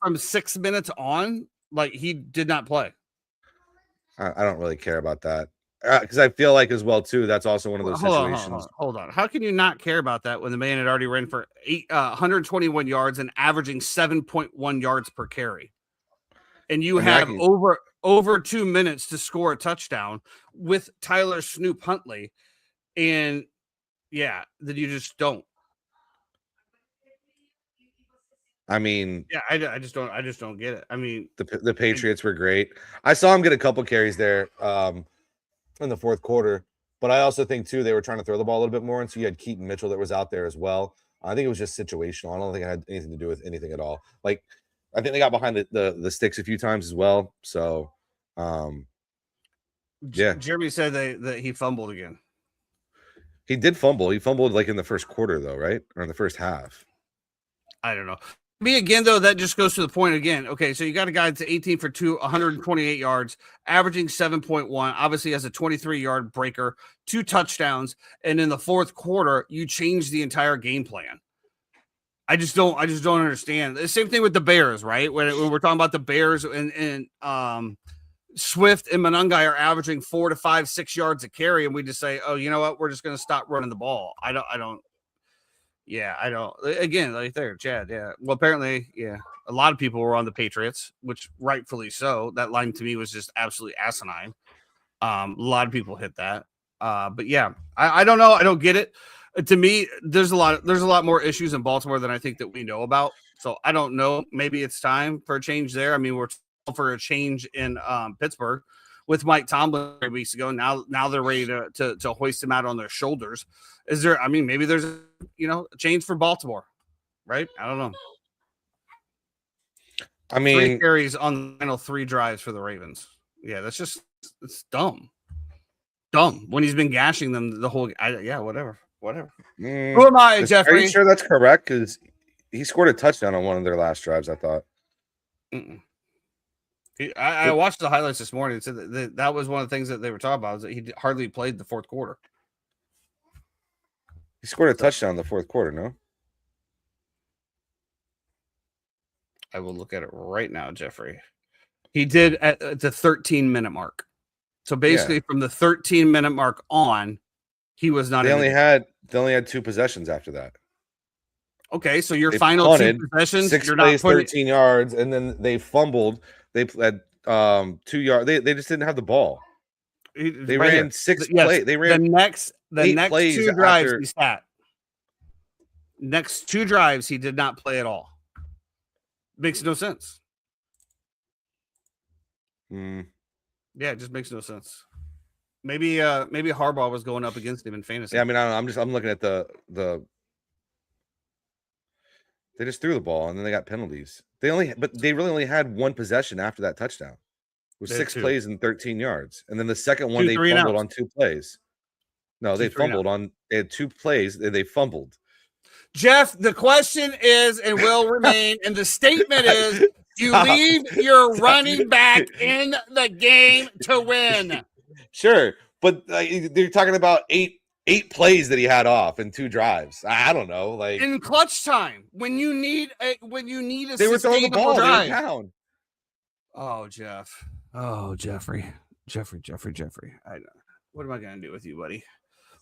from 6 minutes on, like he did not play. I don't really care about that because I feel like as well too. That's also one of those situations. Hold on. How can you not care about that when the man had already ran for 121 yards and averaging 7.1 yards per carry? And you have over 2 minutes to score a touchdown with Tyler Snoop Huntley, and yeah, that you just don't. I mean, yeah, I just don't get it. I mean, the Patriots were great. I saw him get a couple carries there in the fourth quarter, but I also think too they were trying to throw the ball a little bit more, and so you had Keaton Mitchell that was out there as well. I think it was just situational. I don't think it had anything to do with anything at all. Like, I think they got behind the sticks a few times as well. So, yeah. Jeremy said that he fumbled again. He did fumble. He fumbled like in the first quarter, though, right? Or in the first half. I don't know. Me again, though, that just goes to the point again. Okay, so you got a guy that's 18 for 2, 128 yards, averaging 7.1. Obviously, has a 23-yard breaker, 2 touchdowns, and in the fourth quarter, you change the entire game plan. I just don't understand. The same thing with the Bears, right? When we're talking about the Bears and Swift and Monangai are averaging 4 to 5, 6 yards a carry, and we just say, oh, you know what? We're just going to stop running the ball. I don't. Again, like there, Chad. Yeah. Well, apparently, yeah, a lot of people were on the Patriots, which rightfully so. That line to me was just absolutely asinine. A lot of people hit that. But yeah, I don't know. I don't get it. To me, there's a lot more issues in Baltimore than I think that we know about. So I don't know. Maybe it's time for a change there. I mean, we're for a change in Pittsburgh with Mike Tomlin 3 weeks ago. Now they're ready to hoist him out on their shoulders. Is there? I mean, maybe there's a change for Baltimore, right? I don't know. I mean, 3 carries on the final 3 drives for the Ravens. Yeah, it's dumb. Dumb when he's been gashing them the whole. Whatever. Who am I, Jeffrey? Are you sure that's correct? Because he scored a touchdown on one of their last drives, I thought. I watched the highlights this morning. It said that was one of the things that they were talking about, is that he hardly played the fourth quarter. He scored a touchdown in the fourth quarter, no? I will look at it right now, Jeffrey. He did at the 13-minute mark. So basically, from the 13-minute mark on, he was not. They only had 2 possessions after that. Okay, so your final 2 possessions, 6 plays, 13 yards, and then they fumbled. They had 2 yards. They just didn't have the ball. They ran 6 plays. They ran the next 2 drives he sat. Next 2 drives he did not play at all. Makes no sense. Yeah, it just makes no sense. Maybe Harbaugh was going up against him in fantasy. Yeah, I mean, I don't know. I'm looking at the. They just threw the ball and then they got penalties. They really only had 1 possession after that touchdown. It was 6 plays and 13 yards, and then the second one they fumbled on 2 plays. No, they fumbled on. They had 2 plays. They fumbled. Jeff, the question is and will remain, and the statement is: you leave your running back in the game to win. Sure, but they're talking about 8 plays that he had off in 2 drives. I don't know, like in clutch time when you need a they were throwing the ball down. Oh, Jeff. Oh, Jeffrey. I know. What am I going to do with you, buddy?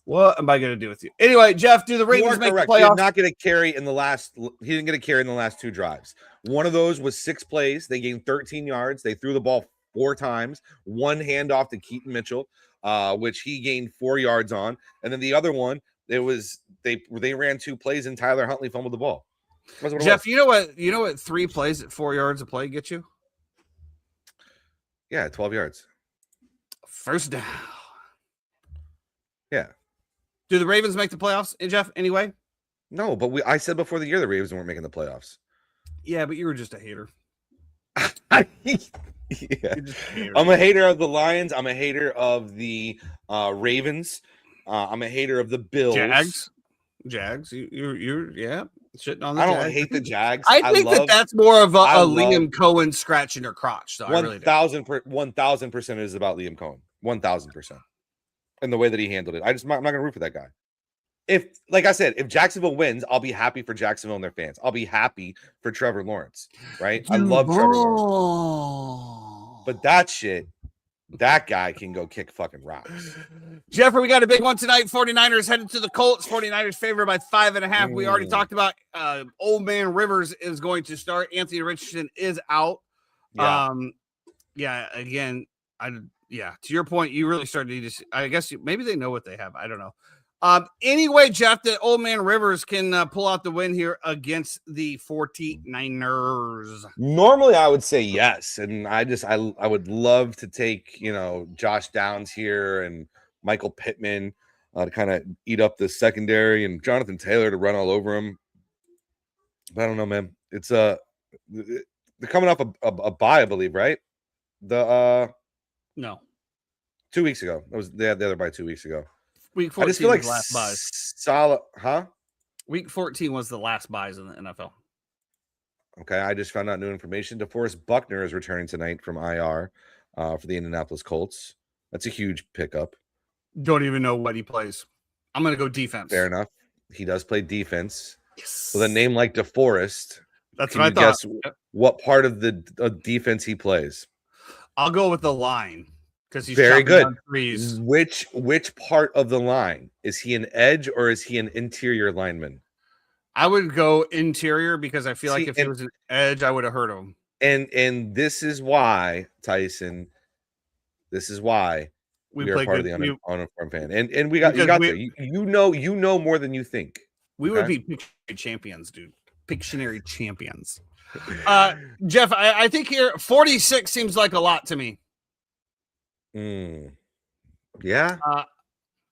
What am I going to do with you? Anyway, Jeff, do the Ravens make the playoffs? He did not get a carry in the last. He didn't get a carry in the last 2 drives. One of those was 6 plays. They gained 13 yards. They threw the ball 4 times. 1 handoff to Keaton Mitchell, which he gained 4 yards on, and then the other one, they ran 2 plays and Tyler Huntley fumbled the ball. That's what it Jeff, was. you know what 3 plays at 4 yards of play get you? Yeah, 12 yards. First down. Yeah. Do the Ravens make the playoffs, Jeff, anyway? No, but I said before the year the Ravens weren't making the playoffs. Yeah, but you were just a hater. Yeah. You're just a hater. I'm a hater of the Lions. I'm a hater of the Ravens. I'm a hater of the Bills. Jags. You're shitting on the I don't Jags. hate the Jags. I think that's more of a Liam Cohen scratching her crotch. So 1,000% it is about Liam Cohen. 1,000%. And the way that he handled it. I'm not going to root for that guy. If, like I said, if Jacksonville wins, I'll be happy for Jacksonville and their fans. I'll be happy for Trevor Lawrence, right? I love Trevor Lawrence. But that guy can go kick fucking rocks. Jeffrey, we got a big one tonight. 49ers headed to the Colts. 49ers favored by 5.5. We already talked about Old Man Rivers is going to start. Anthony Richardson is out. Yeah. Again, to your point, you really started to I guess maybe they know what they have. I don't know. Anyway, Jeff, that Old Man Rivers can pull out the win here against the 49ers. Normally, I would say yes, and I would love to take Josh Downs here and Michael Pittman to kind of eat up the secondary and Jonathan Taylor to run all over him. But I don't know, man. It's they're coming off a bye, I believe, right? No, 2 weeks ago. They had the other bye 2 weeks ago. Week 14 I just feel like was the last buys. Solid, huh? Week 14 was the last buys in the NFL. Okay, I just found out new information. DeForest Buckner is returning tonight from IR for the Indianapolis Colts. That's a huge pickup. Don't even know what he plays. I'm going to go defense. Fair enough. He does play defense. Yes. With a name like DeForest, that's can what you I thought. Guess what part of the defense he plays? I'll go with the line because he's very good. Threes. Which part of the line? Is he an edge or is he an interior lineman? I would go interior because I feel like if he was an edge, I would have hurt him. And this is why, Tyson. This is why we are part of the uniform fan, and we got there. You know more than you think. We would be Pictionary champions, dude. Pictionary champions. Jeff, I think here 46 seems like a lot to me. Yeah.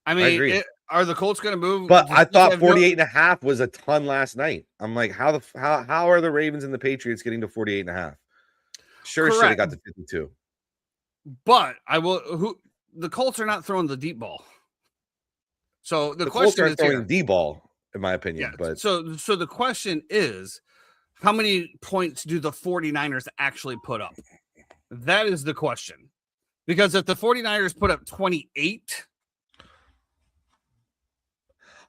I mean, are the Colts going to move? But I thought 48.5 was a ton last night. I'm like, how are the Ravens and the Patriots getting to 48.5? Sure, should have got to 52. But the Colts are not throwing the deep ball. So the question Colts are is throwing the ball, in my opinion. Yeah. But so the question is, how many points do the 49ers actually put up? That is the question. Because if the 49ers put up 28,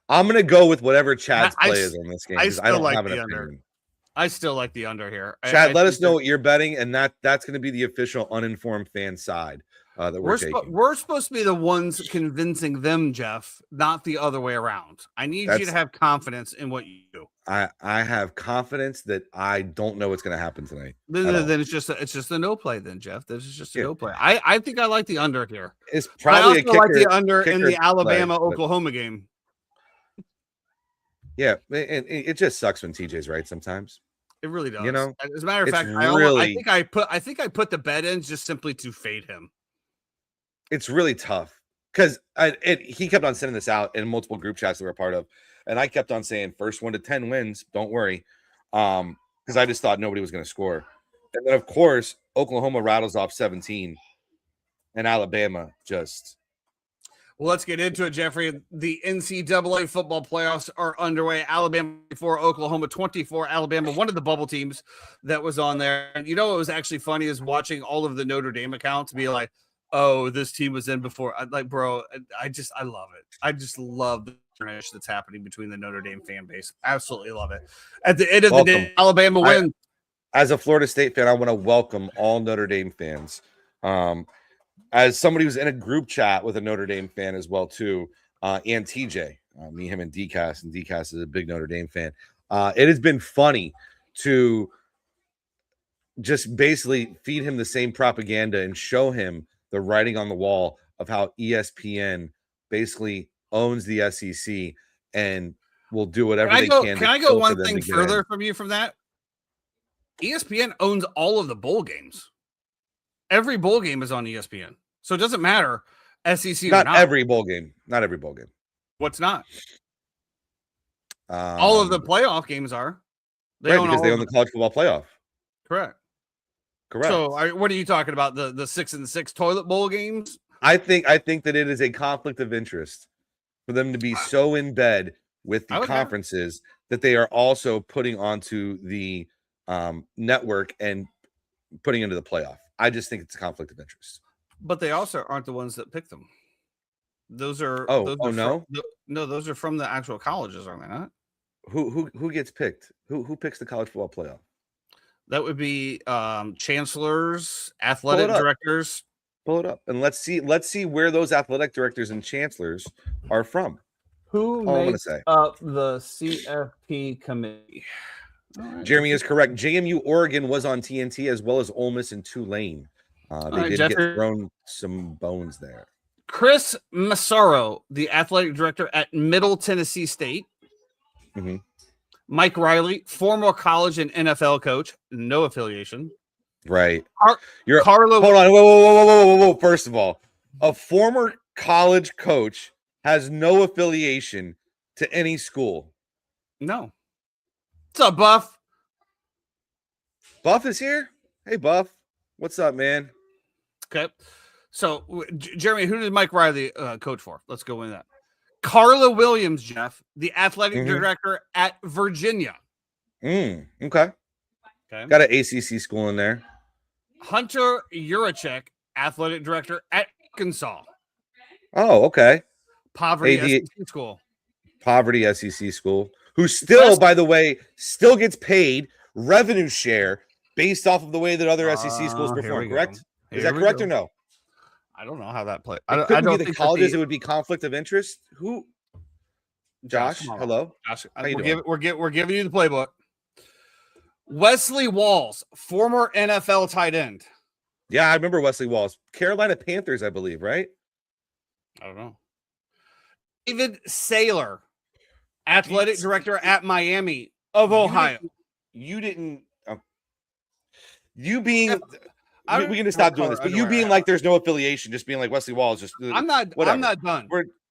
I'm going to go with whatever Chad's play is on this game. I don't have an under. opinion. I still like the under here. Chad, let us know what you're betting, and that's going to be the official uninformed fan side that we're taking. We're supposed to be the ones convincing them, Jeff, not the other way around. I need you to have confidence in what you do. I have confidence that I don't know what's going to happen tonight. Then it's just a no play. Then Jeff, this is just a no play. I think I like the under here. It's probably I also like the under in the Alabama-Oklahoma game. Yeah, and it just sucks when TJ's right sometimes. It really does. As a matter of fact, I think I put the bet in just simply to fade him. It's really tough because he kept on sending this out in multiple group chats that we're a part of, and I kept on saying first 1 to 10 wins. Don't worry, because I just thought nobody was going to score, and then of course Oklahoma rattles off 17, and Alabama just. Well, let's get into it, Jeffrey. The NCAA football playoffs are underway. Alabama 4, Oklahoma 24. Alabama, one of the bubble teams that was on there. And what was actually funny is watching all of the Notre Dame accounts be like, oh, this team was in before. Bro, I love it. I just love the trash that's happening between the Notre Dame fan base. Absolutely love it. At the end of the day, Alabama wins. As a Florida State fan, I want to welcome all Notre Dame fans. As somebody who's in a group chat with a Notre Dame fan as well, too, and TJ, me, him, and DCAS, and DCAS is a big Notre Dame fan. It has been funny to just basically feed him the same propaganda and show him the writing on the wall of how ESPN basically owns the SEC and will do whatever they can. can. Can I go one thing further from you from that? ESPN owns all of the bowl games. Every bowl game is on ESPN, so it doesn't matter SEC Not or not. every bowl game. Not every bowl game. What's not? All of the playoff games are. They own because they own the college football playoff. Correct. Correct. So, what are you talking about? The 6 and 6 toilet bowl games? I think that it is a conflict of interest for them to be so in bed with the conferences that they are also putting onto the network and putting into the playoff. I just think it's a conflict of interest. But they also aren't the ones that pick them. Those are those are from the actual colleges, are they not? Who gets picked? Who picks the college football playoff? That would be chancellors, athletic directors. Pull it up and let's see where those athletic directors and chancellors are from. Who makes up the CFP committee? Right. Jeremy is correct. JMU Oregon was on TNT as well as Ole Miss and Tulane. They did get thrown some bones there. Chris Massaro, the athletic director at Middle Tennessee State. Mm-hmm. Mike Riley, former college and NFL coach, no affiliation. Right. Carlo. Hold on. Whoa. First of all, a former college coach has no affiliation to any school. No. What's up, Buff? Buff is here. Hey, Buff. What's up, man? Okay. So, Jeremy, who did Mike Riley coach for? Let's go into that. Carla Williams, Jeff, the athletic director at Virginia. Okay. Got an ACC school in there. Hunter Yurachek, athletic director at Arkansas. Oh, okay. Poverty SEC school. Poverty SEC school. Who still, by the way, still gets paid revenue share based off of the way that other SEC schools perform, correct? Is that correct or no? I don't know how that plays. It couldn't be the colleges. It would be conflict of interest. Who? Josh, hello. Josh, we're giving you the playbook. Wesley Walls, former NFL tight end. Yeah, I remember Wesley Walls. Carolina Panthers, I believe, right? I don't know. David Saylor, athletic director at Miami of Ohio. You didn't. You being. We're going to stop doing this, but you being like there's no affiliation, just being like Wesley Walls, just I'm not done.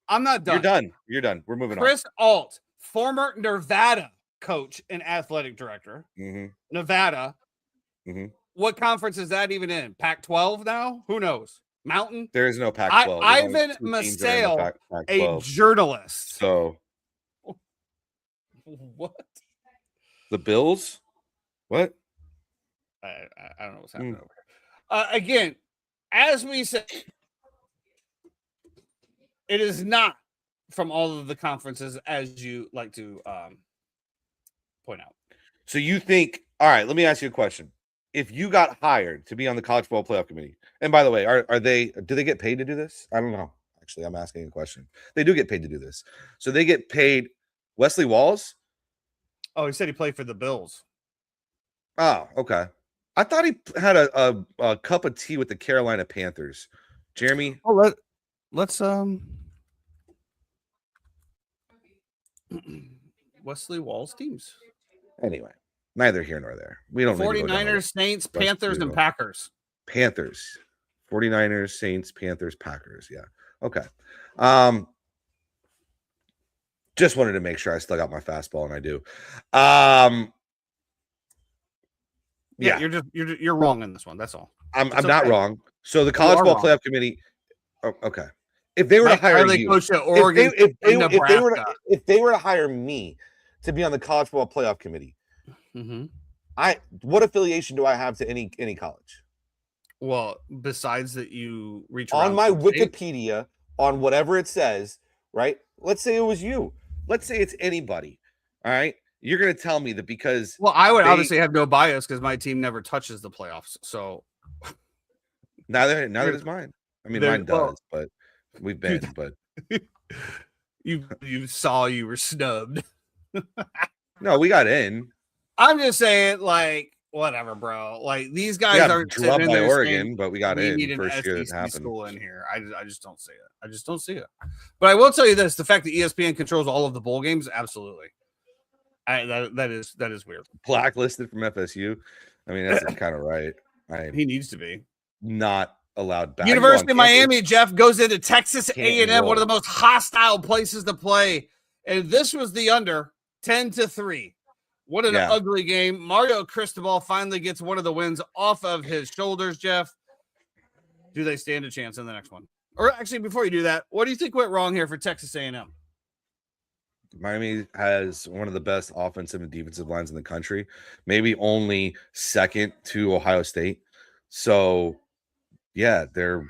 I'm not done. You're done. We're moving on. Chris Alt, former Nevada coach and athletic director. Nevada. What conference is that even in? Pac-12 now? Who knows? Mountain? There is no Pac-12. Ivan Masale, a journalist. So what? The Bills? What? I don't know what's happening over here. Again, as we said, it is not from all of the conferences as you like to point out. So you think, all right, let me ask you a question. If you got hired to be on the college football playoff committee, and by the way, do they get paid to do this? I don't know. Actually, I'm asking a question. They do get paid to do this. So they get paid. Wesley Walls? Oh, he said he played for the Bills. Oh, okay. I thought he had a cup of tea with the Carolina Panthers. Jeremy? Oh, let's Wesley Walls teams. Anyway, neither here nor there. We don't 49ers, Saints, Panthers, and Packers. Panthers. 49ers, Saints, Panthers, Packers. Yeah. Okay. Just wanted to make sure I still got my fastball, and I do. Yeah, you're wrong in this one. That's all. I'm not wrong. So the college football playoff committee. Oh, okay. If they were to hire you, coach at Oregon, if they were to hire me to be on the college football playoff committee, what affiliation do I have to any college? Well, besides that, you reach on my Wikipedia, on whatever it says, right? Let's say it was you. Let's say it's anybody. All right. You're going to tell me that because I would obviously have no bias because my team never touches the playoffs. So neither does mine. I mean, mine does, but we've been. But you saw you were snubbed. No, we got in. I'm just saying, like, whatever, bro. Like these We guys got aren't drew up sitting in by there Oregon, saying but we got we in need an first year that SEC happened. school in here. I just don't see it. I just don't see it. But I will tell you this: the fact that ESPN controls all of the bowl games, absolutely. That is weird. Blacklisted from FSU. I mean, that's kind of right. He needs to be. Not allowed back. University of Miami, Jeff, goes into Texas Can't A&M, one of roll. the most hostile places to play. And this was the under 10-3. What an Yeah. ugly game. Mario Cristobal finally gets one of the wins off of his shoulders, Jeff. Do they stand a chance in the next one? Or actually, before you do that, what do you think went wrong here for Texas A&M? Miami has one of the best offensive and defensive lines in the country, maybe only second to Ohio State. So, yeah, they're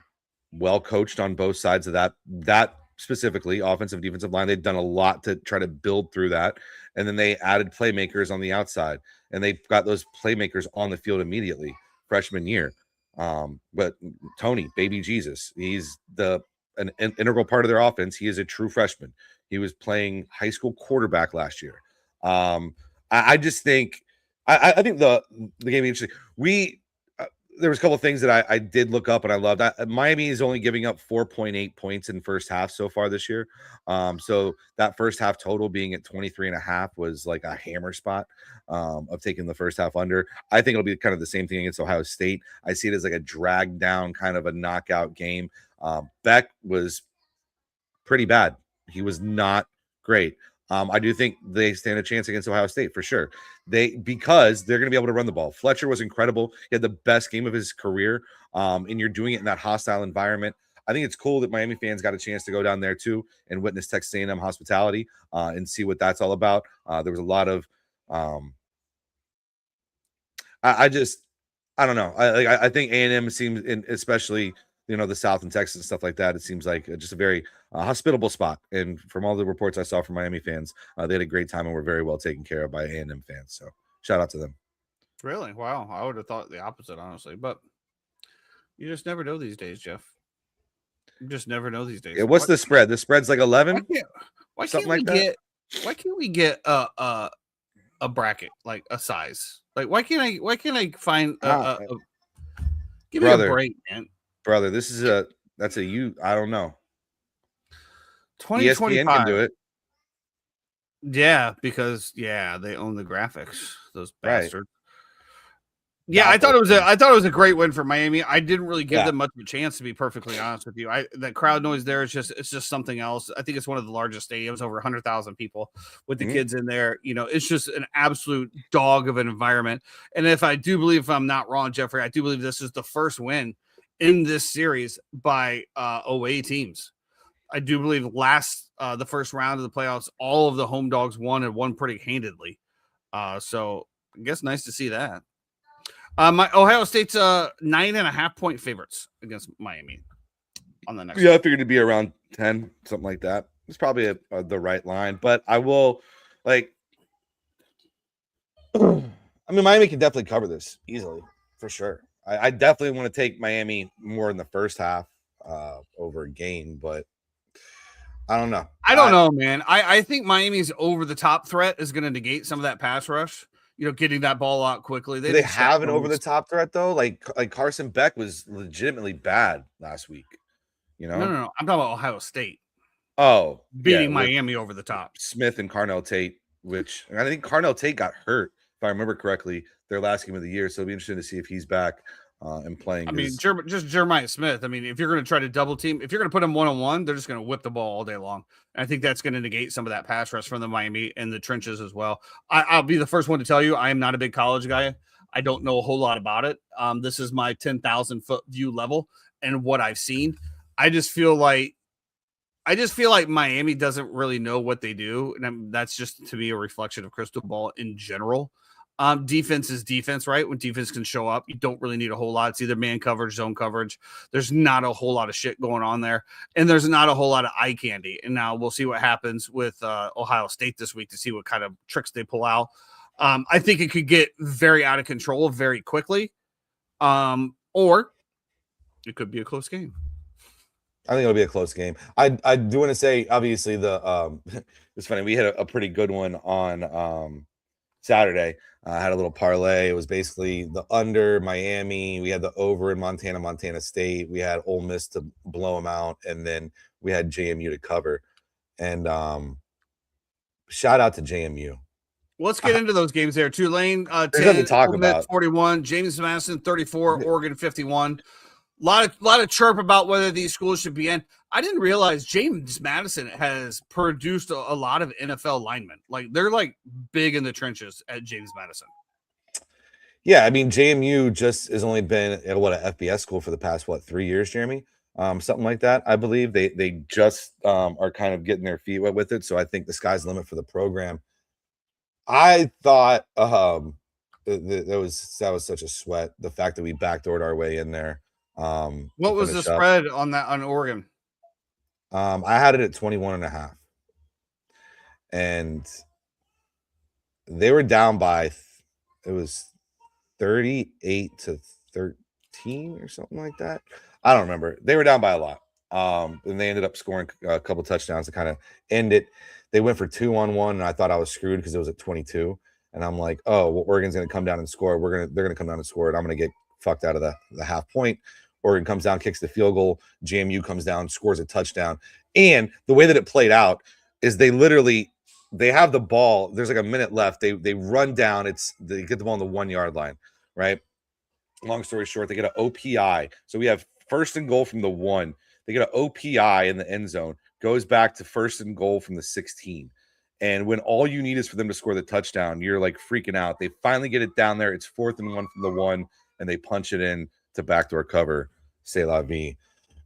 well coached on both sides of that specifically offensive defensive line. They've done a lot to try to build through that, and then they added playmakers on the outside, and they got those playmakers on the field immediately freshman year. But Tony, baby Jesus, he's an integral part of their offense. He is a true freshman. He was playing high school quarterback last year. I just think I think the game interesting. There was a couple of things that I did look up and I loved. Miami is only giving up 4.8 points in first half so far this year. So that first half total being at 23.5 was like a hammer spot of taking the first half under. I think it'll be kind of the same thing against Ohio State. I see it as like a drag down kind of a knockout game. Beck was pretty bad. He was not great. I do think they stand a chance against Ohio State for sure. Because they're going to be able to run the ball. Fletcher was incredible. He had the best game of his career, and you're doing it in that hostile environment. I think it's cool that Miami fans got a chance to go down there too and witness Texas A&M hospitality and see what that's all about. There was a lot of, I don't know. I think A&M seems, especially the South and Texas and stuff like that, it seems like just a very hospitable spot. And from all the reports I saw from Miami fans, they had a great time and were very well taken care of by A&M fans. So shout out to them. Really? Wow. I would have thought the opposite, honestly. But you just never know these days, Jeff. You just never know these days. Yeah, what's the spread? The spread's like 11? Why can't we get a bracket, like a size? Like why can't I find give me a break, man? Brother, this is I don't know. 2025 ESPN can do it. Yeah, because they own the graphics, those bastards. Right. Yeah, I thought it was a great win for Miami. I didn't really give them much of a chance, to be perfectly honest with you. That crowd noise there is just something else. I think it's one of the largest stadiums, over 100,000 people with the kids in there. It's just an absolute dog of an environment. And if I'm not wrong, Jeffrey, I do believe this is the first win in this series by OA teams. I do believe the first round of the playoffs, all of the home dogs won and won pretty handedly. So I guess nice to see that. My Ohio State's 9.5 point favorites against Miami on the next. Yeah, I figured it'd be around 10, something like that. It's probably the right line, but I will Miami can definitely cover this easily for sure. I definitely want to take Miami more in the first half over a game, but I don't know. I don't know, man. I think Miami's over the top threat is going to negate some of that pass rush. Getting that ball out quickly. They have an over the top threat though. Like Carson Beck was legitimately bad last week. No. I'm talking about Ohio State. Oh, beating Miami over the top. Smith and Carnell Tate, which I think Carnell Tate got hurt, if I remember correctly, their last game of the year. So it'll be interesting to see if he's back and playing. I mean, just Jeremiah Smith. I mean, if you're going to try to double team, if you're going to put him one-on-one, they're just going to whip the ball all day long. And I think that's going to negate some of that pass rush from the Miami and the trenches as well. I'll be the first one to tell you, I am not a big college guy. I don't know a whole lot about it. This is my 10,000 foot view level and what I've seen. I just feel like Miami doesn't really know what they do. And that's just to me a reflection of Cristobal in general. Defense is defense, right? When defense can show up, you don't really need a whole lot. It's either man coverage, zone coverage. There's not a whole lot of shit going on there. And there's not a whole lot of eye candy. And now we'll see what happens with Ohio State this week to see what kind of tricks they pull out. I think it could get very out of control very quickly. Or it could be a close game. I think it'll be a close game. I do want to say, obviously, it's funny. We had a pretty good one on Saturday. I had a little parlay. It was basically the under Miami. We had the over in Montana State. We had Ole Miss to blow them out, and then we had JMU to cover. And shout out to JMU. Let's get into those games there. Tulane, There's 10, nothing to talk Ole Miss, about. 41, James Madison, 34, Oregon, 51. Lot of chirp about whether these schools should be in. I didn't realize James Madison has produced a lot of NFL linemen. Like, they're like big in the trenches at James Madison. Yeah, I mean, JMU just has only been at an FBS school for the past 3 years, Jeremy? Something like that. I believe they just are kind of getting their feet wet with it. So I think the sky's the limit for the program. I thought that was such a sweat. The fact that we backdoored our way in there. What was the spread on Oregon? I had it at 21.5, and they were down by it was 38-13 or something like that. I don't remember. They were down by a lot. And they ended up scoring a couple touchdowns to kind of end it. They went for 2-on-1, and I thought I was screwed because it was at 22. And I'm like, oh, well, Oregon's going to come down and score. They're going to come down and score, and I'm going to get fucked out of the half point. Oregon comes down, kicks the field goal. JMU comes down, scores a touchdown. And the way that it played out is they have the ball. There's like a minute left. They run down. They get the ball on the 1 yard line, right? Long story short, they get an OPI. So we have first and goal from the 1. They get an OPI in the end zone. Goes back to first and goal from the 16. And when all you need is for them to score the touchdown, you're like freaking out. They finally get it down there. It's 4th and 1 from the 1, and they punch it in to backdoor cover. C'est la vie.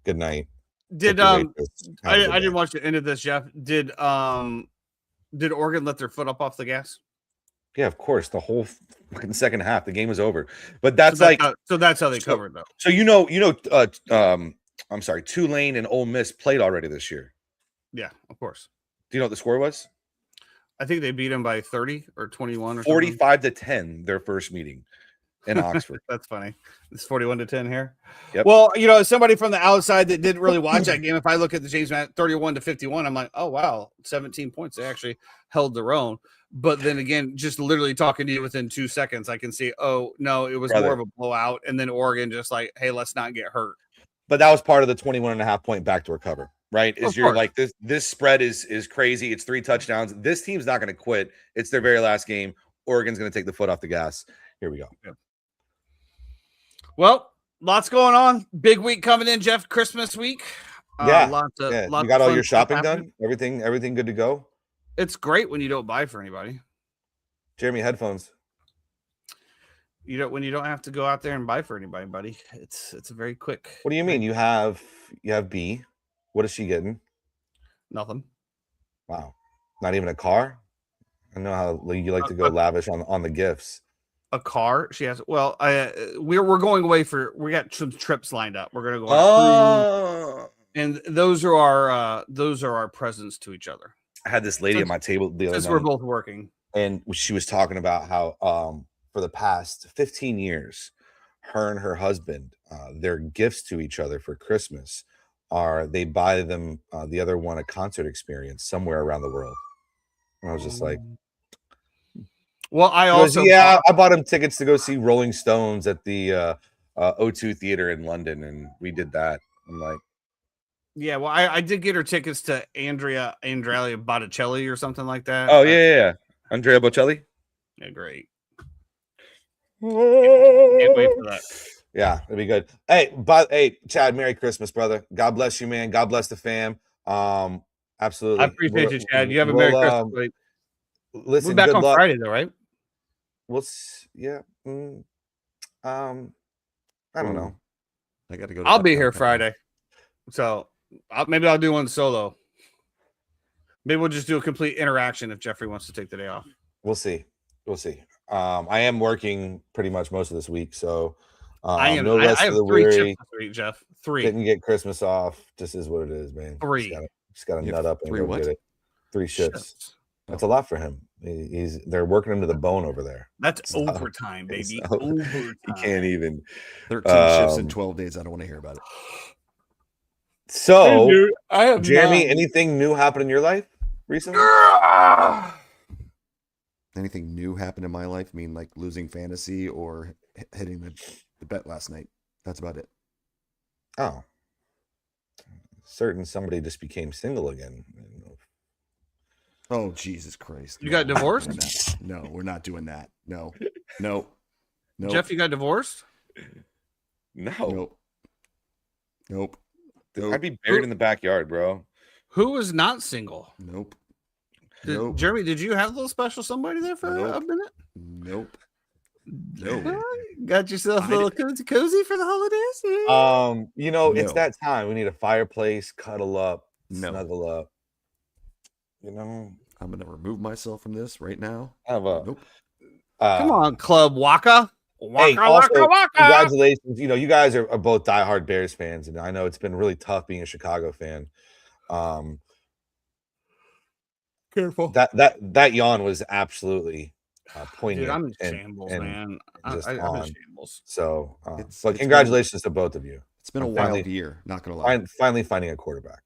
Good night. I didn't watch the end of this, Jeff. Did Oregon let their foot up off the gas? Yeah, of course. The whole fucking second half, the game was over. But that's how they covered, though. So I'm sorry, Tulane and Ole Miss played already this year. Yeah, of course. Do you know what the score was? I think they beat them by 30 or 21 or 45-10 their first meeting in Oxford. That's funny. It's 41-10 here. Yep. Well, as somebody from the outside that didn't really watch that game, if I look at the James Madison 31-51, I'm like, oh wow, 17 points. They actually held their own. But then again, just literally talking to you within 2 seconds, I can see, oh no, it was more of a blowout. And then Oregon just like, hey, let's not get hurt. But that was part of the 21.5 point backdoor cover, right? Like this spread is crazy. It's 3 touchdowns. This team's not going to quit. It's their very last game. Oregon's going to take the foot off the gas. Here we go. Yeah. Well, lots going on. Big week coming in, Jeff. Christmas week. Lots you got all your shopping done? Everything good to go? It's great when you don't buy for anybody. Jeremy, headphones. When you don't have to go out there and buy for anybody, buddy. It's a very quick. What do you mean? You have B. What is she getting? Nothing. Wow. Not even a car? I know how you like to go lavish on the gifts. A car? She has. Well, we're going away we got some trips lined up. We're gonna go on a cruise, and those are our presents to each other. I had this lady at my table the other night. We're both working, and she was talking about how for the past 15 years, her and her husband, their gifts to each other for Christmas are they buy them the other one a concert experience somewhere around the world. And I was just like, well, I bought him tickets to go see Rolling Stones at the O2 Theater in London, and we did that. I'm like, yeah, well, I did get her tickets to Andrea Botticelli or something like that. Oh yeah. Andrea Bocelli. Yeah, great. Can't wait for that. Yeah, it'll be good. Hey, Chad, Merry Christmas, brother. God bless you, man. God bless the fam. Absolutely. I appreciate you, Chad. You have a Merry Christmas. Listen, we're back good on luck. Friday, though, right? Yeah. I don't know. I got to go. I'll be here Friday, so maybe I'll do one solo. Maybe we'll just do a complete interaction if Jeffrey wants to take the day off. We'll see. I am working pretty much most of this week, so I have no rest of the 3 weary. chips this week, Jeff. 3. Didn't get Christmas off. Just is what it is, man. 3. Just got to nut up and 3 go what? get it. 3 shifts. That's a lot for him. They're working him to the bone over there. That's overtime, baby. Overtime. He can't even. 13 shifts in 12 days. I don't want to hear about it. So, I have Jeremy, anything new happened in your life recently? anything new happened in my life. I mean, like losing fantasy or hitting the bet last night. That's about it. Oh, certain somebody just became single again. Oh, Jesus Christ. You got divorced? No, we're not doing that. No. No. Jeff, you got divorced? No, Nope. I'd be buried in the backyard, bro. Who was not single? Nope. Jeremy, did you have a little special somebody there for a minute? Nope. No. Got yourself a little cozy for the holidays? It's that time. We need a fireplace, cuddle up, No. snuggle up. I'm gonna remove myself from this right now. Have a Nope. Come on, Club Waka. Hey, also, congratulations. You guys are both diehard Bears fans, and I know it's been really tough being a Chicago fan. Careful. That yawn was absolutely poignant. Dude, I'm in shambles, man. I'm in shambles. So, It's congratulations to both of you. It's been a wild year, not gonna lie. Finally finding a quarterback.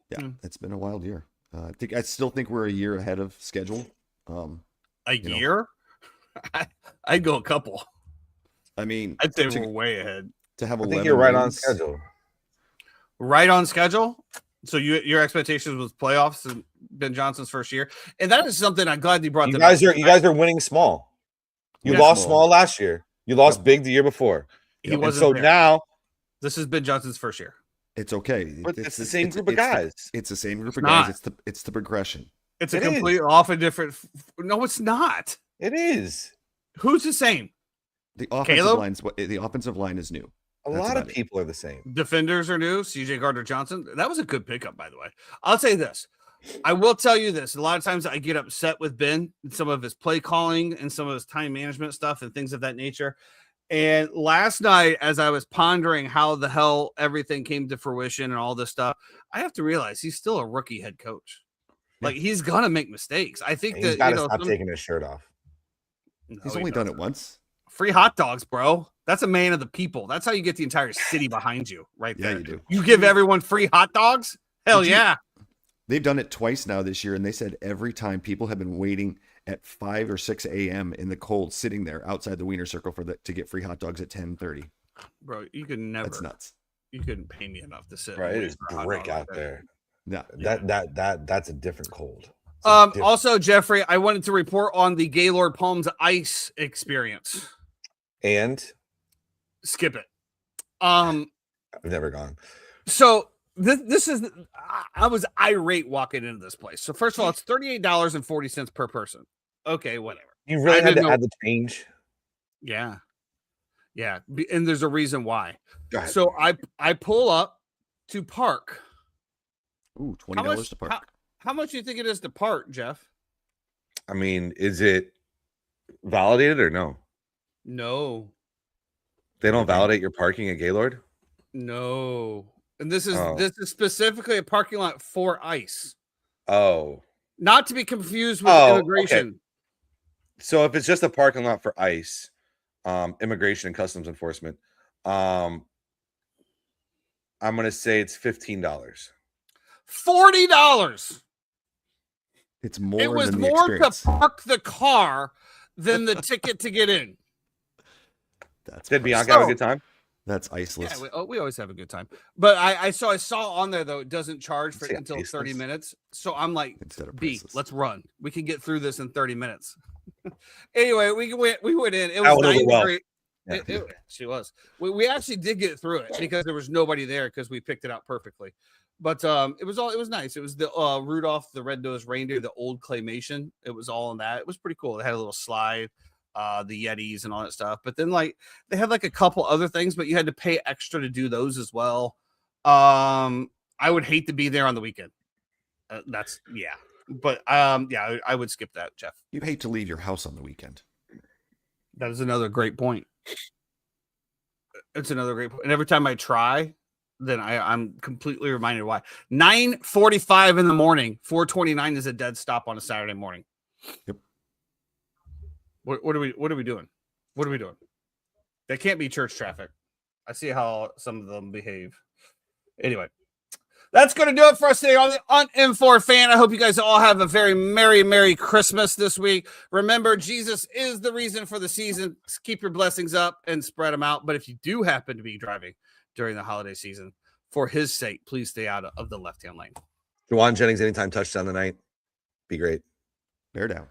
Yeah, it's been a wild year. I still think we're a year ahead of schedule. A year? I'd go a couple. I mean, I'd say we're way ahead. To have I 11 think you're right on wins, schedule. Right on schedule? So your expectations was playoffs and Ben Johnson's first year, and that is something I'm glad you brought. You guys are winning small. You lost small last year. You lost big the year before. He wasn't so there. now This is Ben Johnson's first year. It's okay. But it's the same group of guys. It's the same group of not. guys. It's the progression. It's a It complete off a different. No, it's not. It is. Who's the same? The offensive line is new. A lot of people are the same. Defenders are new. CJ Gardner-Johnson. That was a good pickup, by the way. I'll say this. I will tell you this. A lot of times I get upset with Ben and some of his play calling and some of his time management stuff and things of that nature. And last night, as I was pondering how the hell everything came to fruition and all this stuff, I have to realize he's still a rookie head coach. Like, he's going to make mistakes. I think He's got to stop taking his shirt off. He's only done it once. Free hot dogs, bro. That's a man of the people. That's how you get the entire city behind you, right there. Yeah, you do. You give everyone free hot dogs? Hell yeah. They've done it twice now this year, and they said every time people have been waiting at 5 or 6 a.m. in the cold, sitting there outside the Wiener Circle to get free hot dogs at 10:30. Bro, you could never. That's nuts. You couldn't pay me enough to sit. Right, it is brick out there. Yeah, that's a different cold. Also, Jeffrey, I wanted to report on the Gaylord Palms ice experience. And skip it. I've never gone. So this is I was irate walking into this place. So first of all, it's $38.40 per person. Okay, whatever. You really had to add the change. Yeah. And there's a reason why. So I pull up to park. Ooh, $20 to park. How much do you think it is to park, Jeff? I mean, is it validated or no? No. They don't validate your parking at Gaylord? No. And this is specifically a parking lot for ice. Oh. Not to be confused with immigration. Okay. So if it's just a parking lot for ice, immigration and customs enforcement, I'm gonna say it's $15. $40. It's more. It was than the more experience. to park the car than the ticket to get in. Did Bianca have a good time? That's iceless. Yeah, we always have a good time. But I saw on there, though, it doesn't charge for until iceless. 30 minutes. So I'm like, B, let's run. We can get through this in 30 minutes. Anyway, we went in. It was 9 degrees. She was. We actually did get through it because there was nobody there because we picked it out perfectly. But it was nice. It was the Rudolph the Red-Nosed Reindeer, the old claymation. It was all in that. It was pretty cool. It had a little slide, the Yetis and all that stuff. But then they had a couple other things, but you had to pay extra to do those as well. I would hate to be there on the weekend. But I would skip that, Jeff. You hate to leave your house on the weekend. That is another great point. It's another great point. And every time I try, then I'm completely reminded why. 9:45 in the morning, 4:29 is a dead stop on a Saturday morning. Yep. What are we doing? What are we doing? That can't be church traffic. I see how some of them behave. Anyway, That's going to do it for us today on the Uninformed Fan. I hope you guys all have a very Merry Christmas this week. Remember, Jesus is the reason for the season. Keep your blessings up and spread them out. But if you do happen to be driving during the holiday season, for his sake, please stay out of the left-hand lane. Juwan Jennings, anytime touchdown tonight. Be great. Bear down.